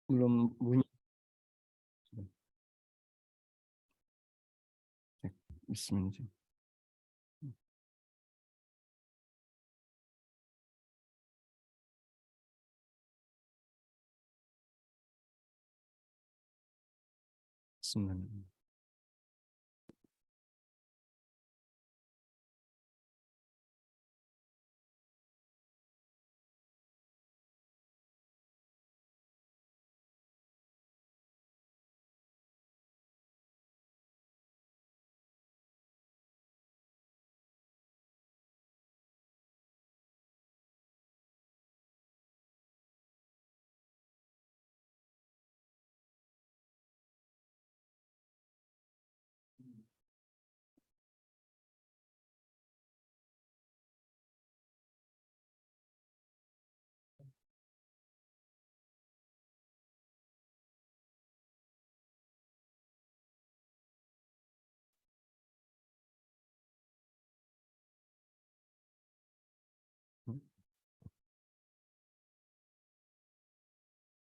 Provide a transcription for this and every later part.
Belum bunyi. Bismillah. Bismillah.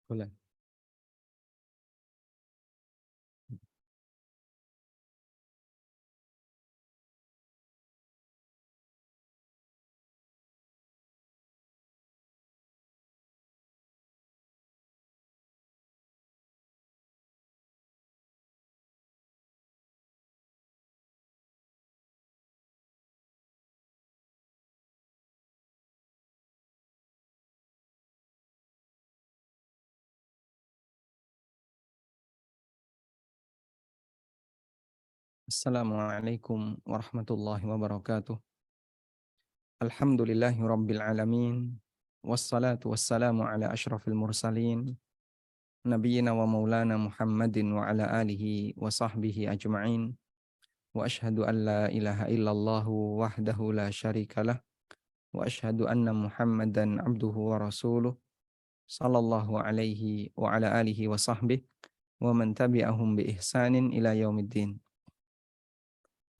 Boleh. Assalamualaikum warahmatullahi wabarakatuh. Alhamdulillahi rabbil alamin. Wassalatu wassalamu ala ashrafil mursalin. Nabiyyina wa maulana Muhammadin wa ala alihi wa sahbihi ajma'in. Wa ashhadu an la ilaha illallah wahdahu la syarikalah. Wa ashhadu anna Muhammadan abduhu wa rasuluh. Sallallahu alaihi wa ala alihi wa sahbihi. Wa man tabi'ahum bi ihsanin ila yaumiddin.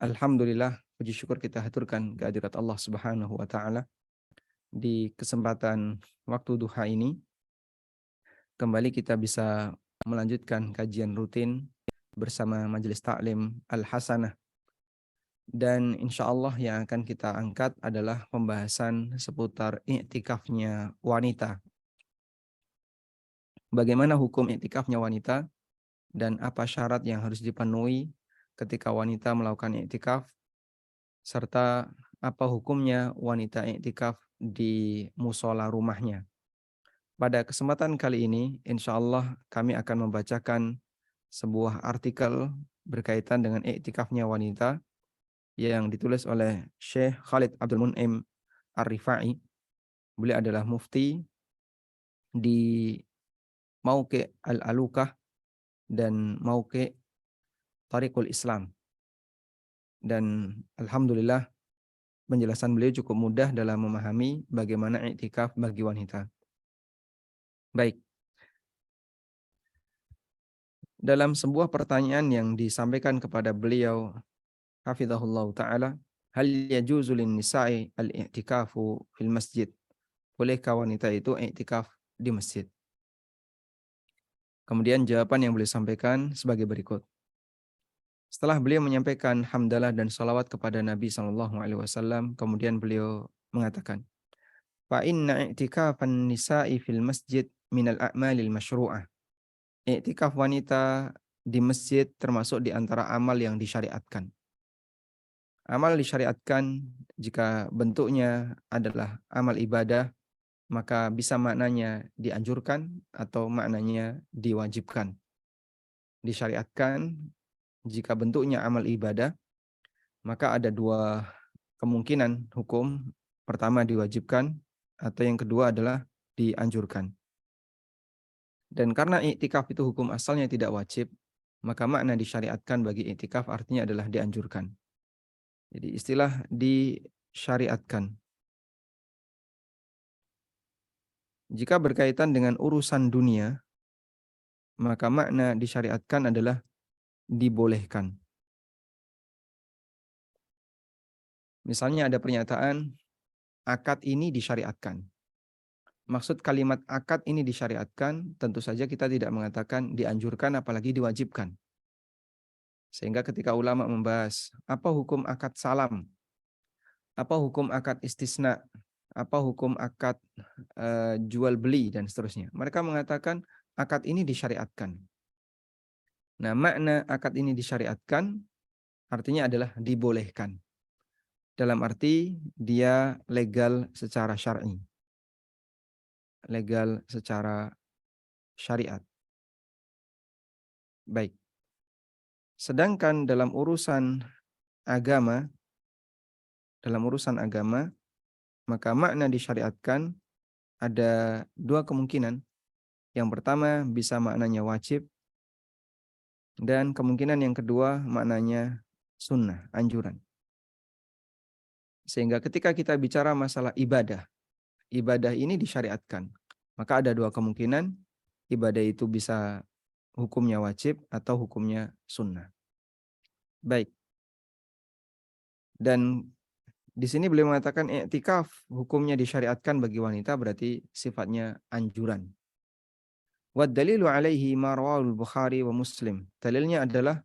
Alhamdulillah, puji syukur kita haturkan kehadirat Allah Subhanahu wa taala di kesempatan waktu duha ini. Kembali kita bisa melanjutkan kajian rutin bersama Majelis Ta'lim Al-Hasanah. Dan insya Allah yang akan kita angkat adalah pembahasan seputar i'tikafnya wanita. Bagaimana hukum i'tikafnya wanita dan apa syarat yang harus dipenuhi ketika wanita melakukan i'tikaf, serta apa hukumnya wanita i'tikaf di musola rumahnya. Pada kesempatan kali ini, insya Allah kami akan membacakan sebuah artikel berkaitan dengan i'tikafnya wanita yang ditulis oleh Syekh Khalid Abdul Mun'im Ar-Rifai. Beliau adalah mufti di Mauqi' Al-Alukah dan Mauqi' Tariqul Islam. Dan alhamdulillah penjelasan beliau cukup mudah dalam memahami bagaimana i'tikaf bagi wanita. Baik. Dalam sebuah pertanyaan yang disampaikan kepada beliau, hafizahullah ta'ala, hal yajuzu lin nisa'i al-i'tikafu fil masjid? Bolehkah wanita itu i'tikaf di masjid? Kemudian jawaban yang beliau sampaikan sebagai berikut. Setelah beliau menyampaikan hamdalah dan salawat kepada Nabi SAW, kemudian beliau mengatakan, fa inna i'tikafan nisa'i fil masjid minal a'malil masyru'ah. I'tikaf wanita di masjid termasuk di antara amal yang disyariatkan. Amal disyariatkan jika bentuknya adalah amal ibadah, maka bisa maknanya dianjurkan atau maknanya diwajibkan. Disyariatkan jika bentuknya amal ibadah, maka ada dua kemungkinan hukum. Pertama diwajibkan, atau yang kedua adalah dianjurkan. Dan karena i'tikaf itu hukum asalnya tidak wajib, maka makna disyariatkan bagi i'tikaf artinya adalah dianjurkan. Jadi istilah disyariatkan. Jika berkaitan dengan urusan dunia, maka makna disyariatkan adalah dibolehkan. Misalnya ada pernyataan, akad ini disyariatkan. maksud kalimat akad ini disyariatkan, tentu saja kita tidak mengatakan dianjurkan apalagi diwajibkan. Sehingga ketika ulama membahas apa hukum akad salam, apa hukum akad istisna, apa hukum akad jual beli dan seterusnya. Mereka mengatakan akad ini disyariatkan. Nah, makna akad ini disyariatkan artinya adalah dibolehkan. Dalam arti dia legal secara syar'i. Legal secara syariat. Baik. Sedangkan dalam urusan agama, maka makna disyariatkan ada dua kemungkinan. Yang pertama bisa maknanya wajib, dan kemungkinan yang kedua maknanya sunnah, anjuran. Sehingga ketika kita bicara masalah ibadah, ibadah ini disyariatkan. Maka ada dua kemungkinan, ibadah itu bisa hukumnya wajib atau hukumnya sunnah. Baik. Dan di sini beliau mengatakan i'tikaf hukumnya disyariatkan bagi wanita berarti sifatnya anjuran. Wa dalilu alaihi ma rawahul Bukhari wa Muslim. Dalilnya adalah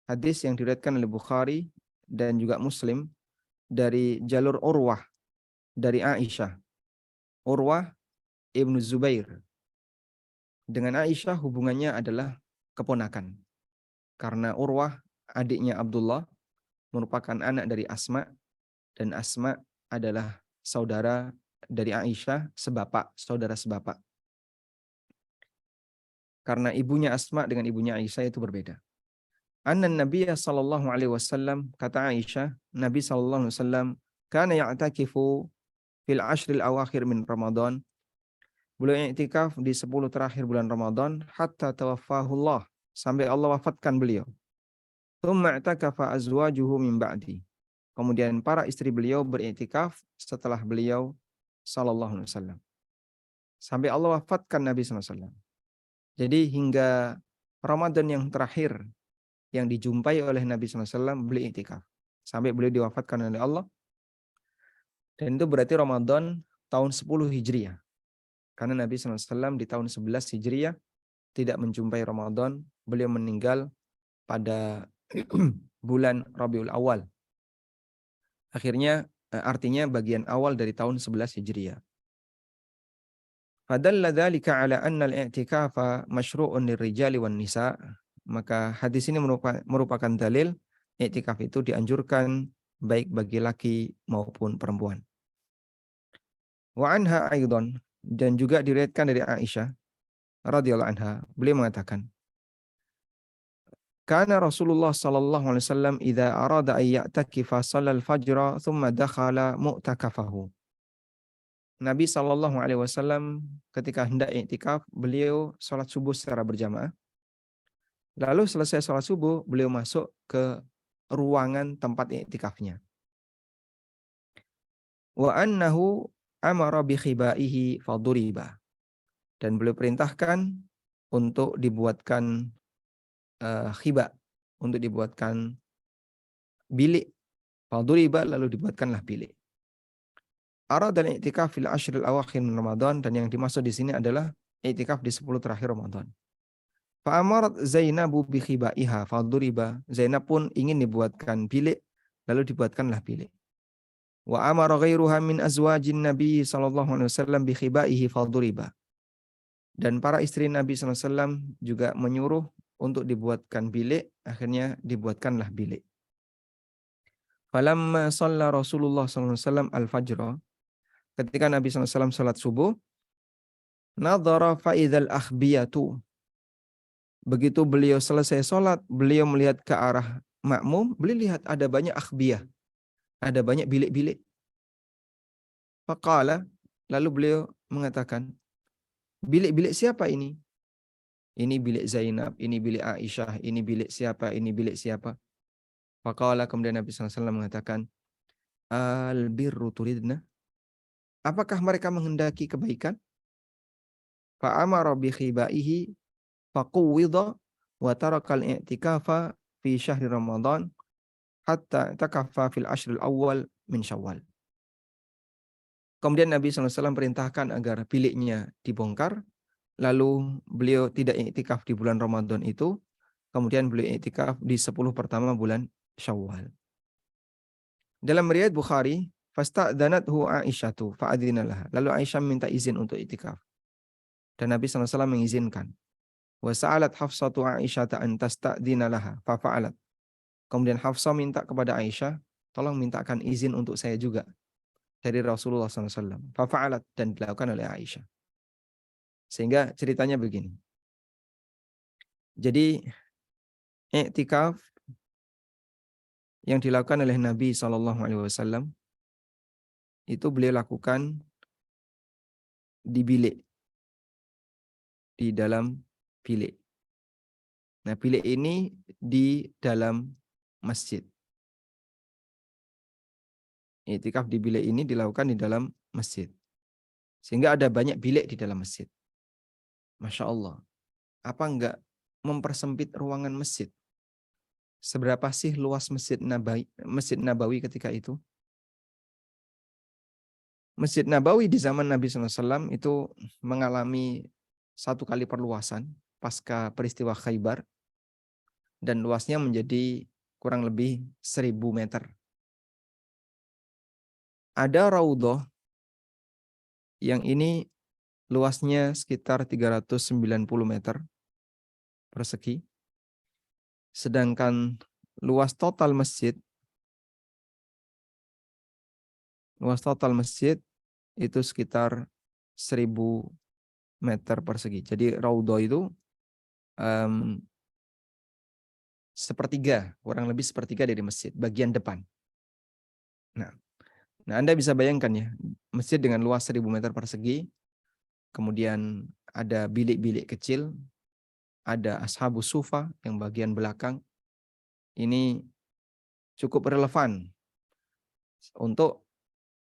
hadis yang diriwayatkan oleh Bukhari dan juga Muslim dari jalur Urwah dari Aisyah. Urwah Ibnu Zubair. Dengan Aisyah hubungannya adalah keponakan. Karena Urwah adiknya Abdullah merupakan anak dari Asma, dan Asma adalah saudara dari Aisyah, saudara sebapak. Karena ibunya Asma dengan ibunya Aisyah itu berbeda. Anna Nabiya sallallahu alaihi wasallam, kata Aisyah, Nabi sallallahu alaihi wasallam kana ya'takifu fil ashril awakhir min Ramadan. Beliau i'tikaf di 10 terakhir bulan Ramadan hatta tawaffahullah, sampai Allah wafatkan beliau. Tsumma i'takafa azwajuhu min ba'di. Kemudian para istri beliau beriktikaf setelah beliau sallallahu alaihi wasallam. Sampai Allah wafatkan Nabi sallallahu alaihi wasallam. Jadi hingga Ramadan yang terakhir yang dijumpai oleh Nabi sallallahu alaihi wasallam beliau iktikaf sampai beliau diwafatkan oleh Allah. Dan itu berarti Ramadan tahun 10 Hijriah. Karena Nabi sallallahu alaihi wasallam di tahun 11 Hijriah tidak menjumpai Ramadan, beliau meninggal pada bulan Rabiul Awal. Akhirnya artinya bagian awal dari tahun 11 Hijriah. Fadalla dzalika ala anna al-i'tikafa masyru'un lirrijali wan nisa. Maka hadis ini merupakan dalil i'tikaf itu dianjurkan baik bagi laki maupun perempuan. Wa anha aidan, dan juga diriwayatkan dari Aisyah radhiyallahu anha, beliau mengatakan, kana Rasulullah sallallahu alaihi wasallam idza arada ay ya'takifa shallal fajra thumma dakhala mu'takafahu. Nabi sallallahu alaihi wasallam ketika hendak i'tikaf, beliau salat subuh secara berjamaah. Lalu selesai salat subuh, beliau masuk ke ruangan tempat i'tikafnya. Wa annahu amara bi khibaihi faduriba. Dan beliau perintahkan untuk dibuatkan khiba, untuk dibuatkan bilik. Faduriba, lalu dibuatkanlah bilik. Aradal i'tikaf fil ashril awakhir min Ramadan, dan yang dimaksud di sini adalah i'tikaf di 10 terakhir Ramadan. Fa amarat Zainabu bi khibaiha faduriba. Zainab pun ingin dibuatkan bilik, lalu dibuatkanlah bilik. Wa amara ghairuha min azwajin Nabi sallallahu alaihi wasallam bi khibaihi faduriba. Dan para istri Nabi sallallahu alaihi wasallam juga menyuruh untuk dibuatkan bilik, akhirnya dibuatkanlah bilik. Falamma shalla Rasulullah sallallahu alaihi wasallam al-fajr, ketika Nabi sallallahu alaihi wasallam salat subuh, nadhara fa idzal akhbiyatu. Begitu beliau selesai salat, beliau melihat ke arah makmum, beliau lihat ada banyak akhbiyah, ada banyak bilik-bilik. Faqala, lalu beliau mengatakan, bilik-bilik siapa ini? Ini bilik Zainab, ini bilik Aisyah, ini bilik siapa, ini bilik siapa? Faqala, kemudian Nabi sallallahu alaihi wasallam mengatakan, al-birru turidna? Apakah mereka menghendaki kebaikan? Fa'amara bi khibaihi faquwwida wa tarakal i'tikafa fi syahri Ramadan hatta takaffa fil ashril awal min Syawal. Kemudian Nabi SAW perintahkan agar biliknya dibongkar. Lalu beliau tidak iktikaf di bulan Ramadan itu. Kemudian beliau iktikaf di 10 pertama bulan Syawal. Dalam riwayat Bukhari, fasta'dhanathu Aisyatu fa'adzinalaha. Lalu Aisyah minta izin untuk iktikaf. Dan Nabi SAW mengizinkan. Wa sa'alat Hafsatu Aisyata an tasta'dzinalaha fafa'alat. Kemudian Hafsah minta kepada Aisyah, tolong mintakan izin untuk saya juga dari Rasulullah SAW. Fafa'alat, dan dilakukan oleh Aisyah. Sehingga ceritanya begini. Jadi iktikaf yang dilakukan oleh Nabi SAW itu beliau lakukan di bilik, di dalam bilik. Nah, bilik ini di dalam masjid. Iktikaf di bilik ini dilakukan di dalam masjid. Sehingga ada banyak bilik di dalam masjid. Masya Allah. Apa enggak mempersempit ruangan masjid? Seberapa sih luas Masjid Nabawi ketika itu? Masjid Nabawi di zaman Nabi SAW itu mengalami satu kali perluasan pasca peristiwa Khaybar. Dan luasnya menjadi kurang lebih 1000 meter. Ada raudhah yang ini luasnya sekitar 390 meter persegi. Sedangkan luas total masjid itu sekitar 1000 meter persegi. Jadi raudhah itu kurang lebih sepertiga dari masjid, bagian depan. Nah, Anda bisa bayangkan ya, masjid dengan luas 1000 meter persegi, kemudian ada bilik-bilik kecil, ada ashabus sufa yang bagian belakang. Ini cukup relevan untuk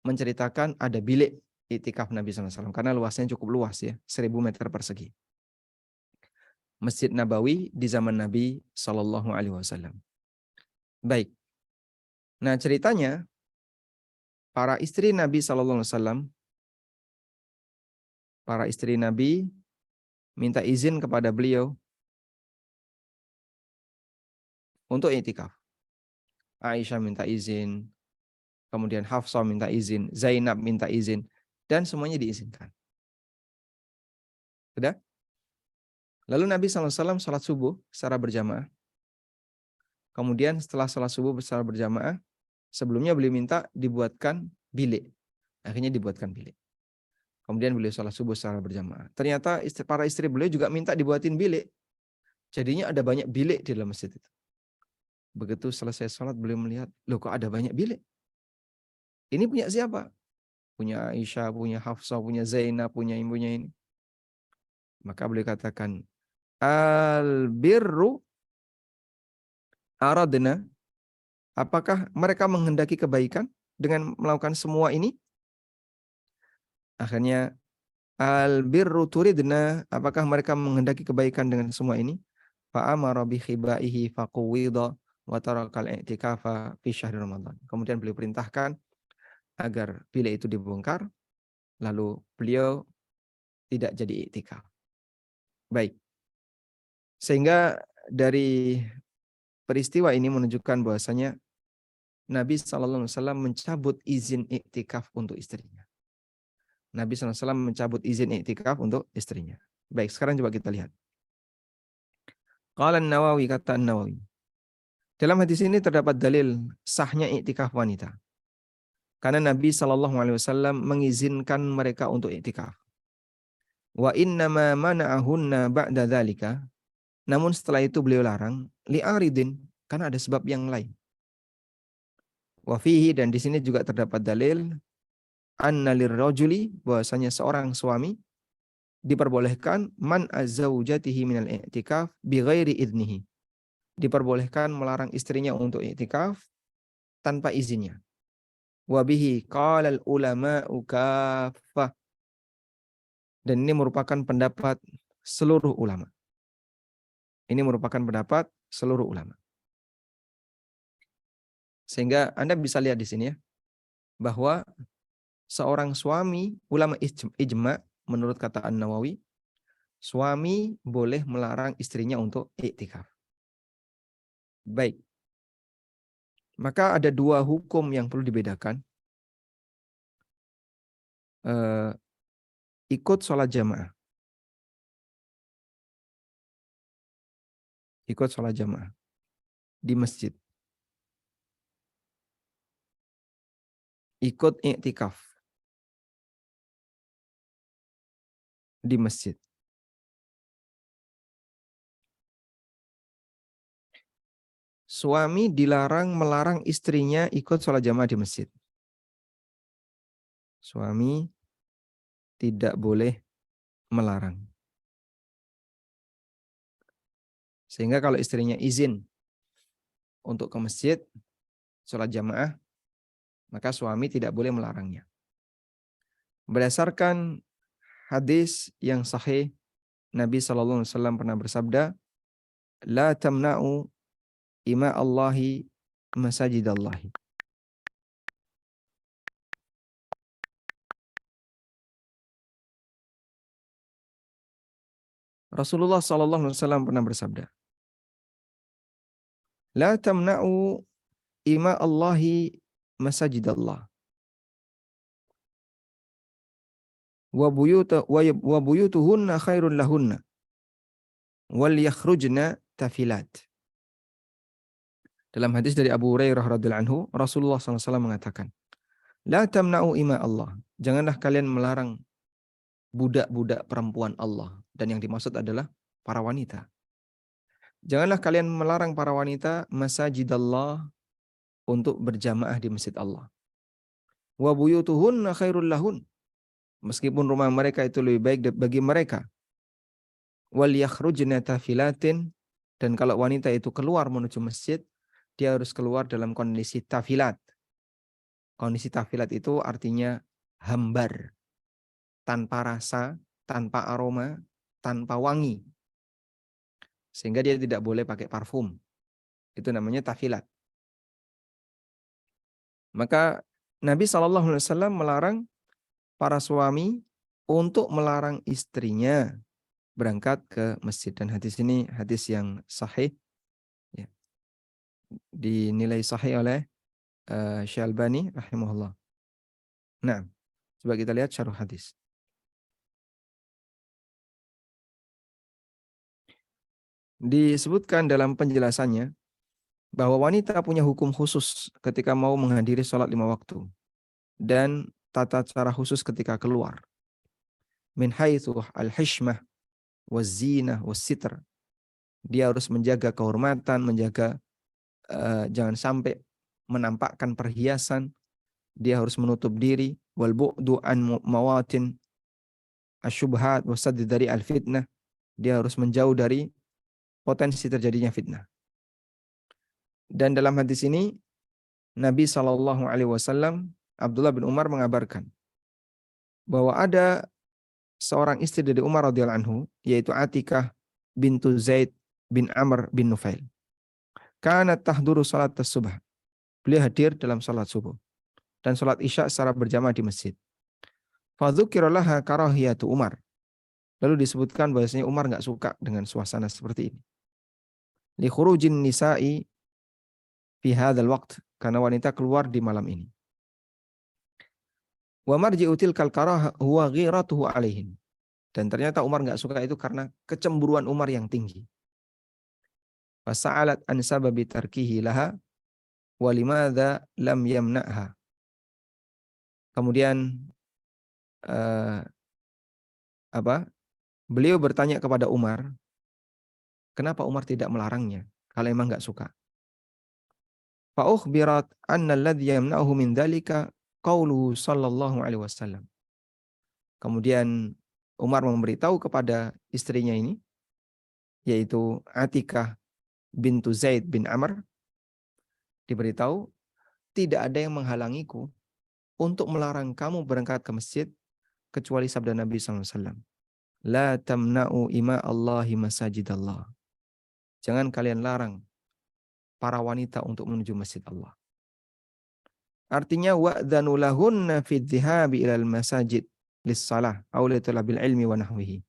menceritakan ada bilik iktikaf Nabi SAW, karena luasnya cukup luas ya, 1000 meter persegi. Masjid Nabawi di zaman Nabi SAW. Baik. Nah, ceritanya para istri Nabi SAW, para istri Nabi minta izin kepada beliau untuk iktikaf. Aisyah minta izin, kemudian Hafsah minta izin, Zainab minta izin, dan semuanya diizinkan. Sudah? Lalu Nabi SAW salat subuh secara berjamaah. Kemudian setelah salat subuh secara berjamaah, sebelumnya beliau minta dibuatkan bilik. Akhirnya dibuatkan bilik. Kemudian beliau salat subuh secara berjamaah. Ternyata para istri beliau juga minta dibuatin bilik. Jadinya ada banyak bilik di dalam masjid itu. Begitu selesai salat beliau melihat, loh kok ada banyak bilik? Ini punya siapa? Punya Aisyah, punya Hafsah, punya Zainab, punya ibunya ini. Maka beliau katakan, al-birru aradna. Apakah mereka menghendaki kebaikan dengan melakukan semua ini? Akhirnya, al-birru turidna. Apakah mereka menghendaki kebaikan dengan semua ini? Fa'amara bi khibaihi faquwida wa tarakal i'tikafa fi syahri Ramadan. Kemudian beliau perintahkan agar bilik itu dibongkar, lalu beliau tidak jadi iktikaf. Baik. Sehingga dari peristiwa ini menunjukkan bahwasanya Nabi SAW mencabut izin iktikaf untuk istrinya. Nabi SAW mencabut izin iktikaf untuk istrinya. Baik, sekarang coba kita lihat. Qala An-Nawawi, kata An-Nawawi. Dalam hadis ini terdapat dalil sahnya iktikaf wanita. Karena Nabi SAW mengizinkan mereka untuk iktikaf. Wa innama mana'ahunna ba'da dzalika. Namun setelah itu beliau larang li'aridin, karena ada sebab yang lain. Wa fihi, dan di sini juga terdapat dalil anna lirrajuli, bahwasanya seorang suami diperbolehkan man azzaujatihi minal i'tikaf bighairi idnihi. Diperbolehkan melarang istrinya untuk i'tikaf tanpa izinnya. Wa bihi qala al ulama'u kaffah. Dan ini merupakan pendapat seluruh ulama. Ini merupakan pendapat seluruh ulama. Sehingga Anda bisa lihat di sini ya, bahwa seorang suami, ulama ijma menurut kata An-Nawawi, suami boleh melarang istrinya untuk iktikaf. Baik. Maka ada dua hukum yang perlu dibedakan. Ikut sholat jamaah. Ikut sholat jamaah di masjid. Ikut iktikaf di masjid. Suami dilarang melarang istrinya ikut sholat jamaah di masjid. Suami tidak boleh melarang. Sehingga kalau istrinya izin untuk ke masjid, sholat jamaah, maka suami tidak boleh melarangnya. Berdasarkan hadis yang sahih, Nabi SAW pernah bersabda, La tamna'u ima Allahi masajidallahi. Rasulullah SAW pernah bersabda, La tamna'u ima Allahi masajidallah. Wa buyutuhunna khairun lahunna. Wal yakhrujna tafilat. Dalam hadis dari Abu Hurairah radhiyallahu anhu, Rasulullah SAW mengatakan, La tamna'u ima Allah. Janganlah kalian melarang budak-budak perempuan Allah. Dan yang dimaksud adalah para wanita. Janganlah kalian melarang para wanita masajidallah untuk berjamaah di masjid Allah. Wa buyutuhunna khairul lahun. Meskipun rumah mereka itu lebih baik bagi mereka. Wal yakhrujna tafilatin. Dan kalau wanita itu keluar menuju masjid, dia harus keluar dalam kondisi tafilat. Kondisi tafilat itu artinya hambar. Tanpa rasa, tanpa aroma, tanpa wangi. Sehingga dia tidak boleh pakai parfum. Itu namanya tafilat. Maka Nabi SAW melarang para suami untuk melarang istrinya berangkat ke masjid. Dan hadis ini hadis yang sahih. Ya. Dinilai sahih oleh Syalbani rahimahullah. Nah, coba kita lihat syarah hadis. Disebutkan dalam penjelasannya bahwa wanita punya hukum khusus ketika mau menghadiri sholat 5 waktu. Dan tata cara khusus ketika keluar. Min haitsu al-hishmah waz-zinah was-sitr. Dia harus menjaga kehormatan, menjaga jangan sampai menampakkan perhiasan. Dia harus menutup diri, wal bu'du an mawatin asyubhat wa sadd dari al-fitnah. Dia harus menjauh dari potensi terjadinya fitnah. Dan dalam hadis ini Nabi SAW, Abdullah bin Umar mengabarkan bahwa ada seorang istri dari Umar radhiyallahu anhu, yaitu Atikah bintu Zaid bin Amr bin Nufail. Kanat tahduru salat as-subh. Beliau hadir dalam salat subuh dan salat isya secara berjamaah di masjid. Fadzukira laha karahiyatu Umar. Lalu disebutkan bahwasanya Umar enggak suka dengan suasana seperti ini. Li khurujin nisa'i fi hadzal waqt, karena wanita keluar di malam ini. Wa marji'u tilkal karah huwa ghiratuhu alaihin. Dan ternyata Umar enggak suka itu karena kecemburuan Umar yang tinggi. Fasa'alat an sababi tarkihi laha wa limadza lam yamna'ha. Kemudian beliau bertanya kepada Umar, kenapa Umar tidak melarangnya kalau emang enggak suka? Fa ukhbirat anna alladhi yamna'uhu min dzalika qauluhu sallallahu alaihi wasallam. Kemudian Umar memberitahu kepada istrinya ini, yaitu Atikah bintu Zaid bin Amr, diberitahu, tidak ada yang menghalangiku untuk melarang kamu berangkat ke masjid kecuali sabda Nabi SAW. La tamna'u ima Allahi masajidallah. Jangan kalian larang para wanita untuk menuju masjid Allah. Artinya wa'dzanu lahunna fi dzihabi ilal masajid lis-shalah aw li talabil ilmi wa nahwihi.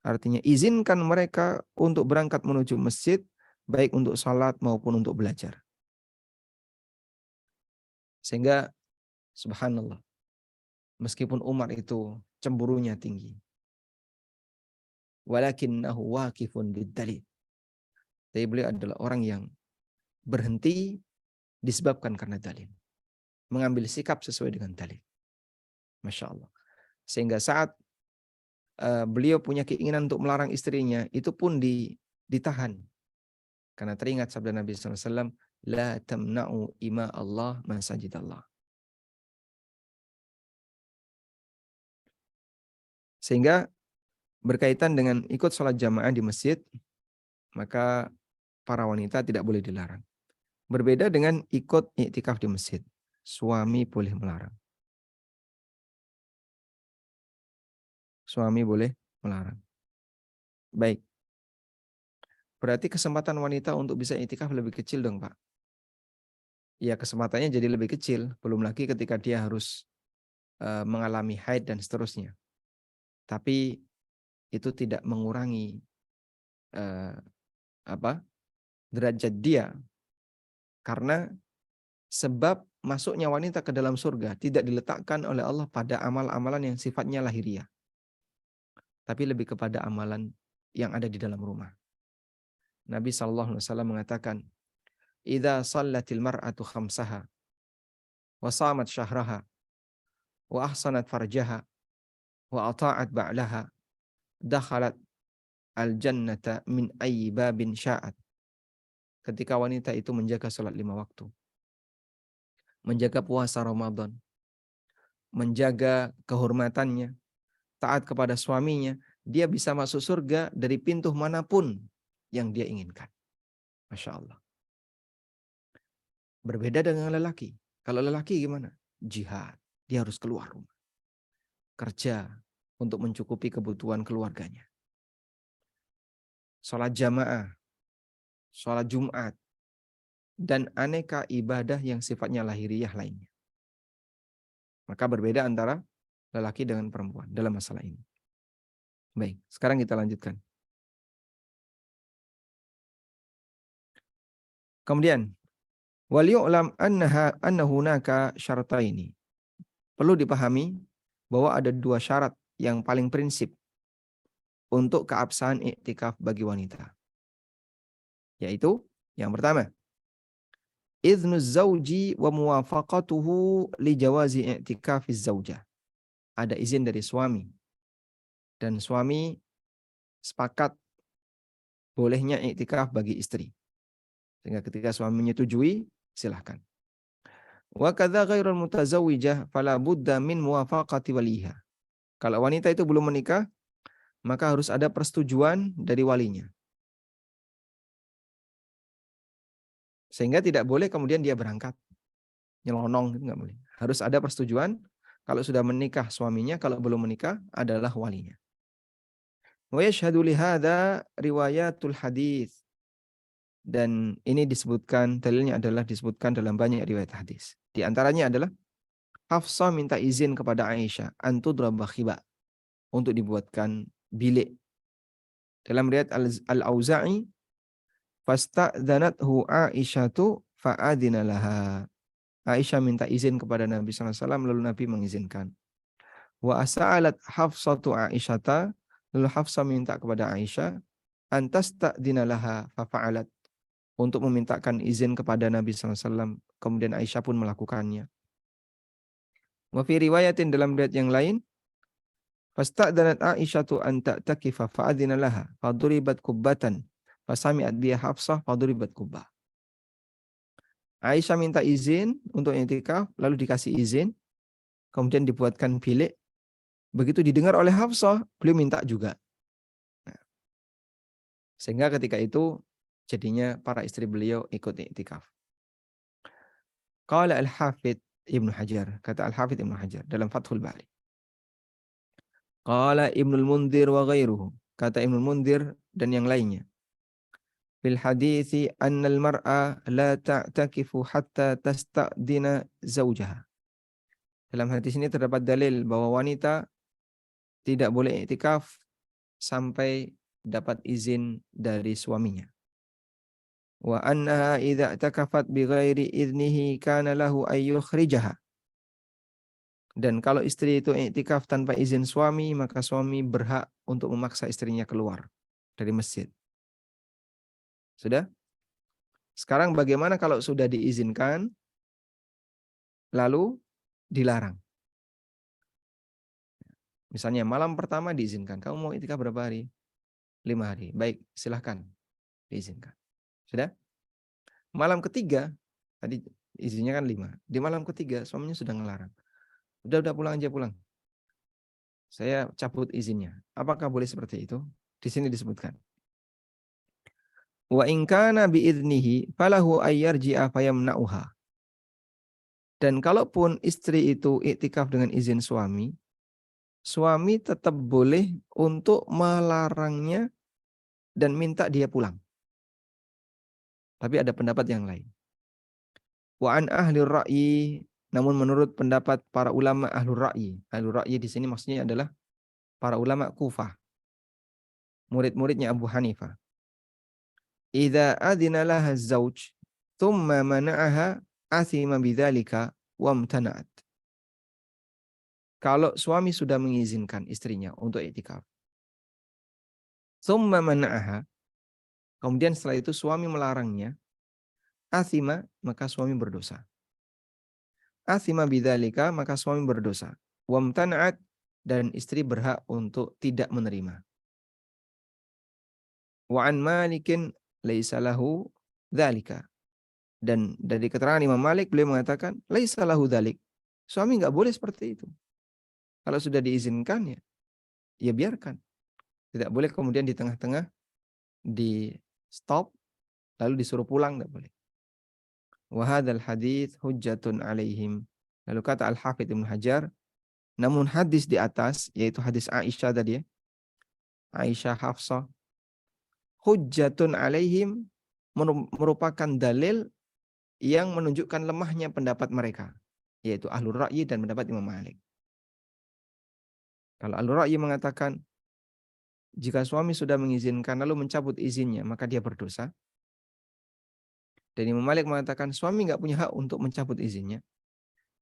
Artinya izinkan mereka untuk berangkat menuju masjid baik untuk salat maupun untuk belajar. Sehingga subhanallah, meskipun Umar itu cemburunya tinggi, walakinnahu waqifun bid-dalil. Tapi beliau adalah orang yang berhenti disebabkan karena dalil. Mengambil sikap sesuai dengan dalil. Masya Allah. Sehingga saat beliau punya keinginan untuk melarang istrinya, itu pun ditahan. Karena teringat sabda Nabi SAW, La tamna'u ima Allah masajid Allah. Sehingga berkaitan dengan ikut sholat jamaah di masjid, maka para wanita tidak boleh dilarang. Berbeda dengan ikut iktikaf di masjid. Suami boleh melarang. Suami boleh melarang. Baik. Berarti kesempatan wanita untuk bisa iktikaf lebih kecil dong, Pak. Ya, kesempatannya jadi lebih kecil. Belum lagi ketika dia harus mengalami haid dan seterusnya. Tapi itu tidak mengurangi derajat dia. Karena sebab masuknya wanita ke dalam surga tidak diletakkan oleh Allah pada amal-amalan yang sifatnya lahiriah. Tapi lebih kepada amalan yang ada di dalam rumah. Nabi SAW mengatakan, "Idza shallatil mar'atu khamsaha wa shamat syahraha wa ahsanat farjaha wa ata'at ba'laha dakhalat al-jannata min ayyi babin sya'at." Ketika wanita itu menjaga salat 5 waktu, menjaga puasa Ramadan, menjaga kehormatannya, taat kepada suaminya, dia bisa masuk surga dari pintu manapun yang dia inginkan. Masya Allah. Berbeda dengan lelaki. Kalau lelaki gimana? Jihad. Dia harus keluar rumah. Kerja untuk mencukupi kebutuhan keluarganya. Sholat jamaah. Sholat Jumat. Dan aneka ibadah yang sifatnya lahiriah lainnya. Maka berbeda antara lelaki dengan perempuan dalam masalah ini. Baik, sekarang kita lanjutkan. Kemudian, wal yu'lam anna hunaka syartaini. Perlu dipahami bahwa ada 2 syarat yang paling prinsip untuk keabsahan iktikaf bagi wanita. Yaitu yang pertama, idznuz zauji wa muwafaqatuhu li jawazi i'tikafiz zaujah. Ada izin dari suami dan suami sepakat bolehnya iktikaf bagi istri. Sehingga ketika suami menyetujui, silahkan. Wa kadza ghairul mutazawwijah fala budda min muwafaqati waliha. Kalau wanita itu belum menikah, maka harus ada persetujuan dari walinya. Sehingga tidak boleh kemudian dia berangkat nyelonong, itu enggak boleh. Harus ada persetujuan. Kalau sudah menikah suaminya, kalau belum menikah adalah walinya. Wa yashhadu li hadza riwayatul hadits. Dan ini disebutkan, dalilnya adalah disebutkan dalam banyak riwayat hadis. Di antaranya adalah Hafsah minta izin kepada Aisyah antudraba khiba, untuk dibuatkan bilik. Dalam riwayat Al-Auza'i, fasta'dzanathu Aisyatu fa'adina laha. Aisyah minta izin kepada Nabi SAW, lalu Nabi mengizinkan. Wa as'alat Hafsatu Aisyata, lalu Hafsah minta kepada Aisyah antasta'dzina laha fafa'alat, untuk memintakan izin kepada Nabi SAW. Kemudian Aisyah pun melakukannya. Wa fi riwayatin, dalam riwayat yang lain, fasta'danat Aisyatu an ta'takifa fa'adina laha faduribat kubbatan fasami'at biha Hafsah faduribat kubbah. Aisyah minta izin untuk i'tikaf, lalu dikasih izin, kemudian dibuatkan bilik. Begitu didengar oleh Hafsah, beliau minta juga. Sehingga ketika itu jadinya para istri beliau ikut i'tikaf. Qala Al-Hafidh Ibnu Hajar, kata Al-Hafidh Ibnu Hajar dalam Fathul Bari. Qala Ibnul Mundhir wa ghairuhu, kata Ibnul Mundhir dan yang lainnya. fil hadithi anna al-mar'a la ta'takifu hatta tasta'dina zawjaha. Dalam hadis ini terdapat dalil bahwa wanita tidak boleh iktikaf sampai dapat izin dari suaminya. Wa annaha idza i'takafat bighairi idnihi kana lahu ay yukhrijaha. Dan kalau istri itu iktikaf tanpa izin suami, maka suami berhak untuk memaksa istrinya keluar dari masjid. Sudah? Sekarang bagaimana kalau sudah diizinkan, lalu dilarang? Misalnya malam pertama diizinkan, kamu mau iktikaf berapa hari? 5 hari. Baik, silahkan diizinkan. Sudah? Malam ketiga, tadi izinnya kan 5. Di malam ketiga suaminya sudah ngelarang. Udah pulang aja pulang. Saya cabut izinnya. Apakah boleh seperti itu? Di sini disebutkan. Wa in kana bi idnihi falahu ayyarji'a fayamna'uha. Dan kalaupun istri itu iktikaf dengan izin suami, suami tetap boleh untuk melarangnya dan minta dia pulang. Tapi ada pendapat yang lain. Wa an ahli ra'yi, namun menurut pendapat para ulama ahlur ra'yi. Ahlur ra'yi di sini maksudnya adalah para ulama Kufah, murid-muridnya Abu Hanifah. Idza adina laha az-zauj thumma mana'aha athima bidzalika wamtana'at. Kalau suami sudah mengizinkan istrinya untuk iktikaf, thumma mana'aha, kemudian setelah itu suami melarangnya, athima, maka suami berdosa. Athima bidzalika, maka suami berdosa. Wamtana'at, dan istri berhak untuk tidak menerima. Wa an Malikin laisa lahu dzalika. Dan dari keterangan Imam Malik beliau mengatakan laisa lahu dzalik. Suami enggak boleh seperti itu. Kalau sudah diizinkan ya biarkan. Tidak boleh kemudian di tengah-tengah di stop lalu disuruh pulang, enggak boleh. Wa hadzal hadits hujjatun alaihim. Lalu kata Al-Hafidz Ibnu Hajar, namun hadis di atas yaitu hadis Aisyah tadi ya. Aisyah Hafsah hujjatun alaihim, merupakan dalil yang menunjukkan lemahnya pendapat mereka, yaitu Ahlur Ra'yi dan pendapat Imam Malik. Kalau Ahlur Ra'yi mengatakan jika suami sudah mengizinkan lalu mencabut izinnya maka dia berdosa. Dan Imam Malik mengatakan suami nggak punya hak untuk mencabut izinnya.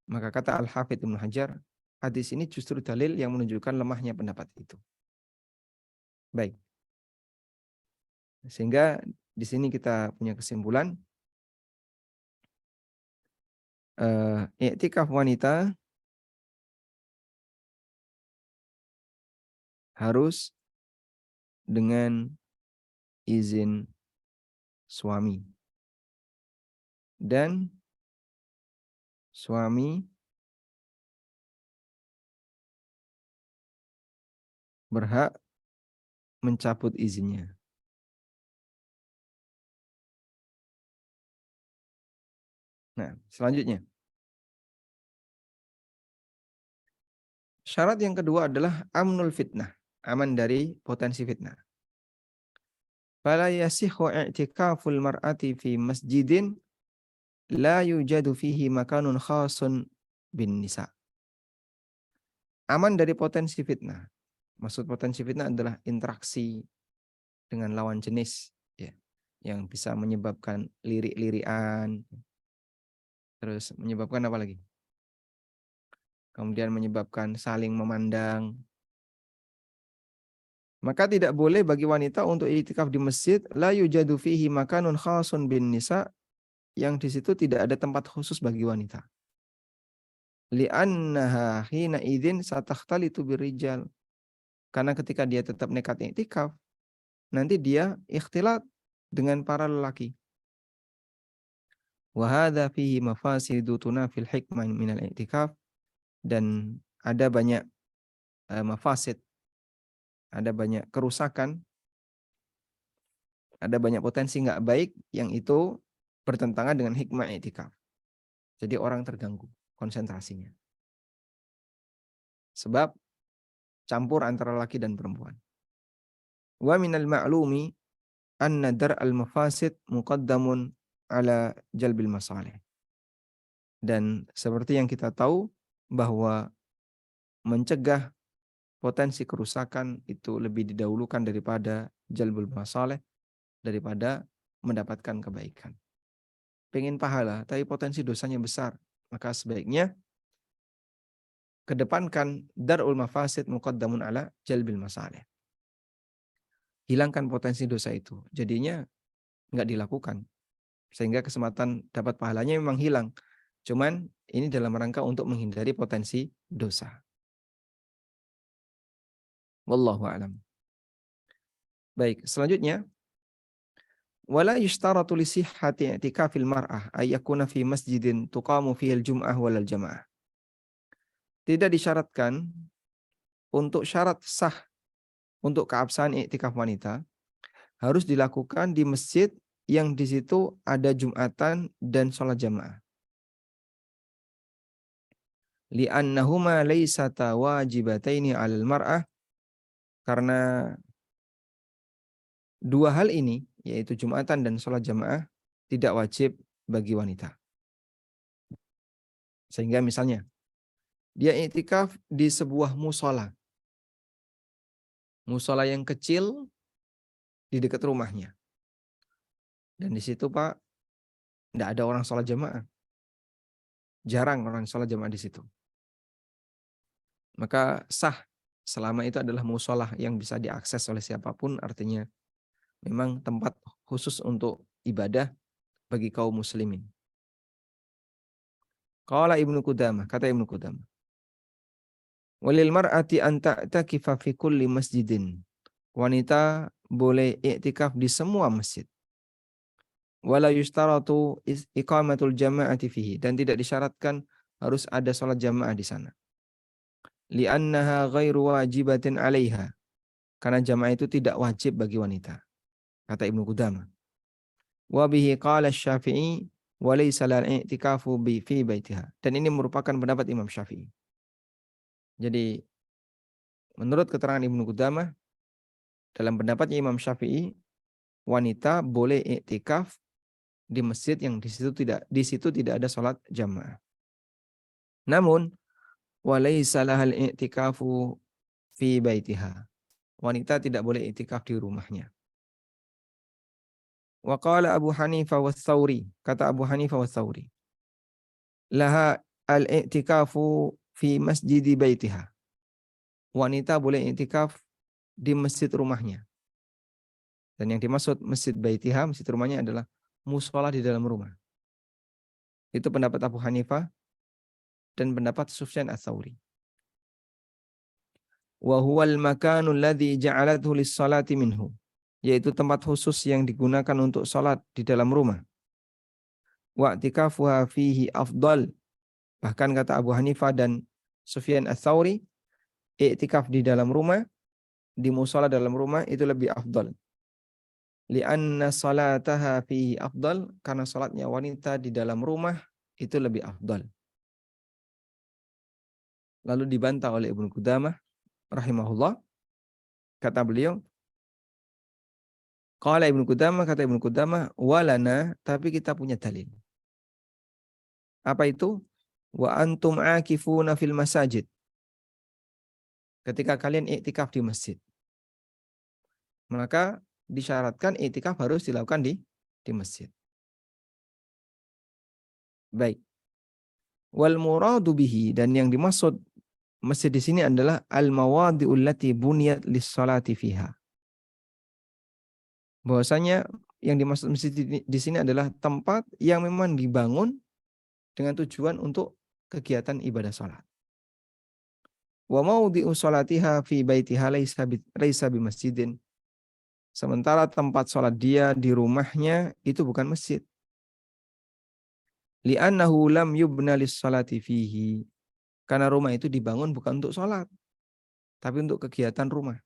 Maka kata Al-Hafidz Ibnu Hajar, hadis ini justru dalil yang menunjukkan lemahnya pendapat itu. Baik. Sehingga di sini kita punya kesimpulan iktikaf wanita harus dengan izin suami. Dan suami berhak mencabut izinnya. Nah, selanjutnya. Syarat yang kedua adalah amnul fitnah, aman dari potensi fitnah. Fala yasihhu i'tikaful mar'ati fi masjidin la yujadu fihi makanun khasun bin nisa. Aman dari potensi fitnah. Maksud potensi fitnah adalah interaksi dengan lawan jenis, ya, yang bisa menyebabkan lirik-lirikan, terus menyebabkan apa lagi? Kemudian menyebabkan saling memandang. Maka tidak boleh bagi wanita untuk iktikaf di masjid la yujadu fihi makanun khasun bin nisa, yang di situ tidak ada tempat khusus bagi wanita. Li'annaha hina idzin satakhtalitu birrijal. Karena ketika dia tetap nekat iktikaf, nanti dia ikhtilat dengan para lelaki. Wa hadza fihi mafasidu tunafil hikmah minal i'tikaf, dan ada banyak mafasid, ada banyak kerusakan, ada banyak potensi nggak baik yang itu bertentangan dengan hikmah i'tikaf. Jadi orang terganggu konsentrasinya. Sebab campur antara laki dan perempuan. Wa minal ma'lumi anna dar'al mafasid muqaddamun ala jalbil masalih. Dan seperti yang kita tahu bahwa mencegah potensi kerusakan itu lebih didahulukan daripada jalbul masalih, daripada mendapatkan kebaikan. Pengen pahala, tapi potensi dosanya besar, maka sebaiknya kedepankan dar'ul mafasid muqaddamun ala jalbil masalih. Hilangkan potensi dosa itu. Jadinya nggak dilakukan. Sehingga kesempatan dapat pahalanya memang hilang. Cuman ini dalam rangka untuk menghindari potensi dosa. Wallahu a'lam. Baik, selanjutnya wala yushtaratu li sihhati i'tikafil mar'ah ay yakuna fi masjidin tuqamu fihi al-jum'ah wal jamaah. Tidak disyaratkan untuk syarat sah untuk keabsahan i'tikaf wanita harus dilakukan di masjid yang di situ ada Jumatan dan sholat jamaah. Li'annahuma laysata wajibataini 'alal mar'ah, karena dua hal ini yaitu Jumatan dan sholat jamaah tidak wajib bagi wanita. Sehingga misalnya dia i'tikaf di sebuah musola. Musola yang kecil di dekat rumahnya. Dan di situ Pak, tidak ada orang sholat jamaah. Jarang orang sholat jamaah di situ. Maka sah selama itu adalah musola yang bisa diakses oleh siapapun, artinya memang tempat khusus untuk ibadah bagi kaum muslimin. Qala Ibnu Qudamah, kata Ibnu Qudamah, walil mar'ati an ta'takifa fi kulli masjidin. Wanita boleh i'tikaf di semua masjid. Wala yustaratu iqamatul jama'ati fihi, dan tidak disyaratkan harus ada salat jamaah di sana. Li'annaha ghairu wajibatin 'alaiha. Karena jamaah itu tidak wajib bagi wanita. Kata Ibnu Qudamah. Wa bihi qala Asy-Syafi'i wa laysa al-i'tikafu fi baitiha. Dan ini merupakan pendapat Imam Syafi'i. Jadi menurut keterangan Ibnu Qudamah, dalam pendapatnya Imam Syafi'i, wanita boleh i'tikaf di masjid yang di situ tidak ada salat jamaah. Namun walaysa lahal i'tikafu fi baitiha. Wanita tidak boleh i'tikaf di rumahnya. Wa qala Abu Hanifah was-Tsauri, kata Abu Hanifah was-Tsauri, laha al-i'tikafu fi masjidi baitiha. Wanita boleh i'tikaf di masjid rumahnya. Dan yang dimaksud masjid baitiha, masjid rumahnya adalah musola di dalam rumah. Itu pendapat Abu Hanifah dan pendapat Sufyan ats-Tsauri. Wa huwal makanul ladzi ja'alathu lis-salati minhu, yaitu tempat khusus yang digunakan untuk salat di dalam rumah. Wa i'tikafuha fihi afdal. Bahkan kata Abu Hanifah dan Sufyan ats-Tsauri, i'tikaf di dalam rumah, di musala dalam rumah itu lebih afdal. Li'anna salataha fihi afdal, karena salatnya wanita di dalam rumah itu lebih afdal. Lalu dibantah oleh Ibnu Qudamah rahimahullah, kata beliau, qala Ibnu Qudamah, kata Ibnu Qudamah, walana, tapi kita punya dalil. Apa itu? Wa antum akifuna fil masajid. Ketika kalian i'tikaf di masjid, maka disyaratkan i'tikaf harus dilakukan di masjid. Baik. Wal muradu bihi, dan yang dimaksud masjid di sini adalah al-mawadi'ul lati buniyat lis-salati fiha. Bahwasanya yang dimaksud masjid di sini adalah tempat yang memang dibangun dengan tujuan untuk kegiatan ibadah salat. Wa mawdi'u salatiha fi baitiha laisa bi masjidin. Sementara tempat salat dia di rumahnya itu bukan masjid. Li'annahu lam yubna lis-salati fihi. Karena rumah itu dibangun bukan untuk salat, tapi untuk kegiatan rumah.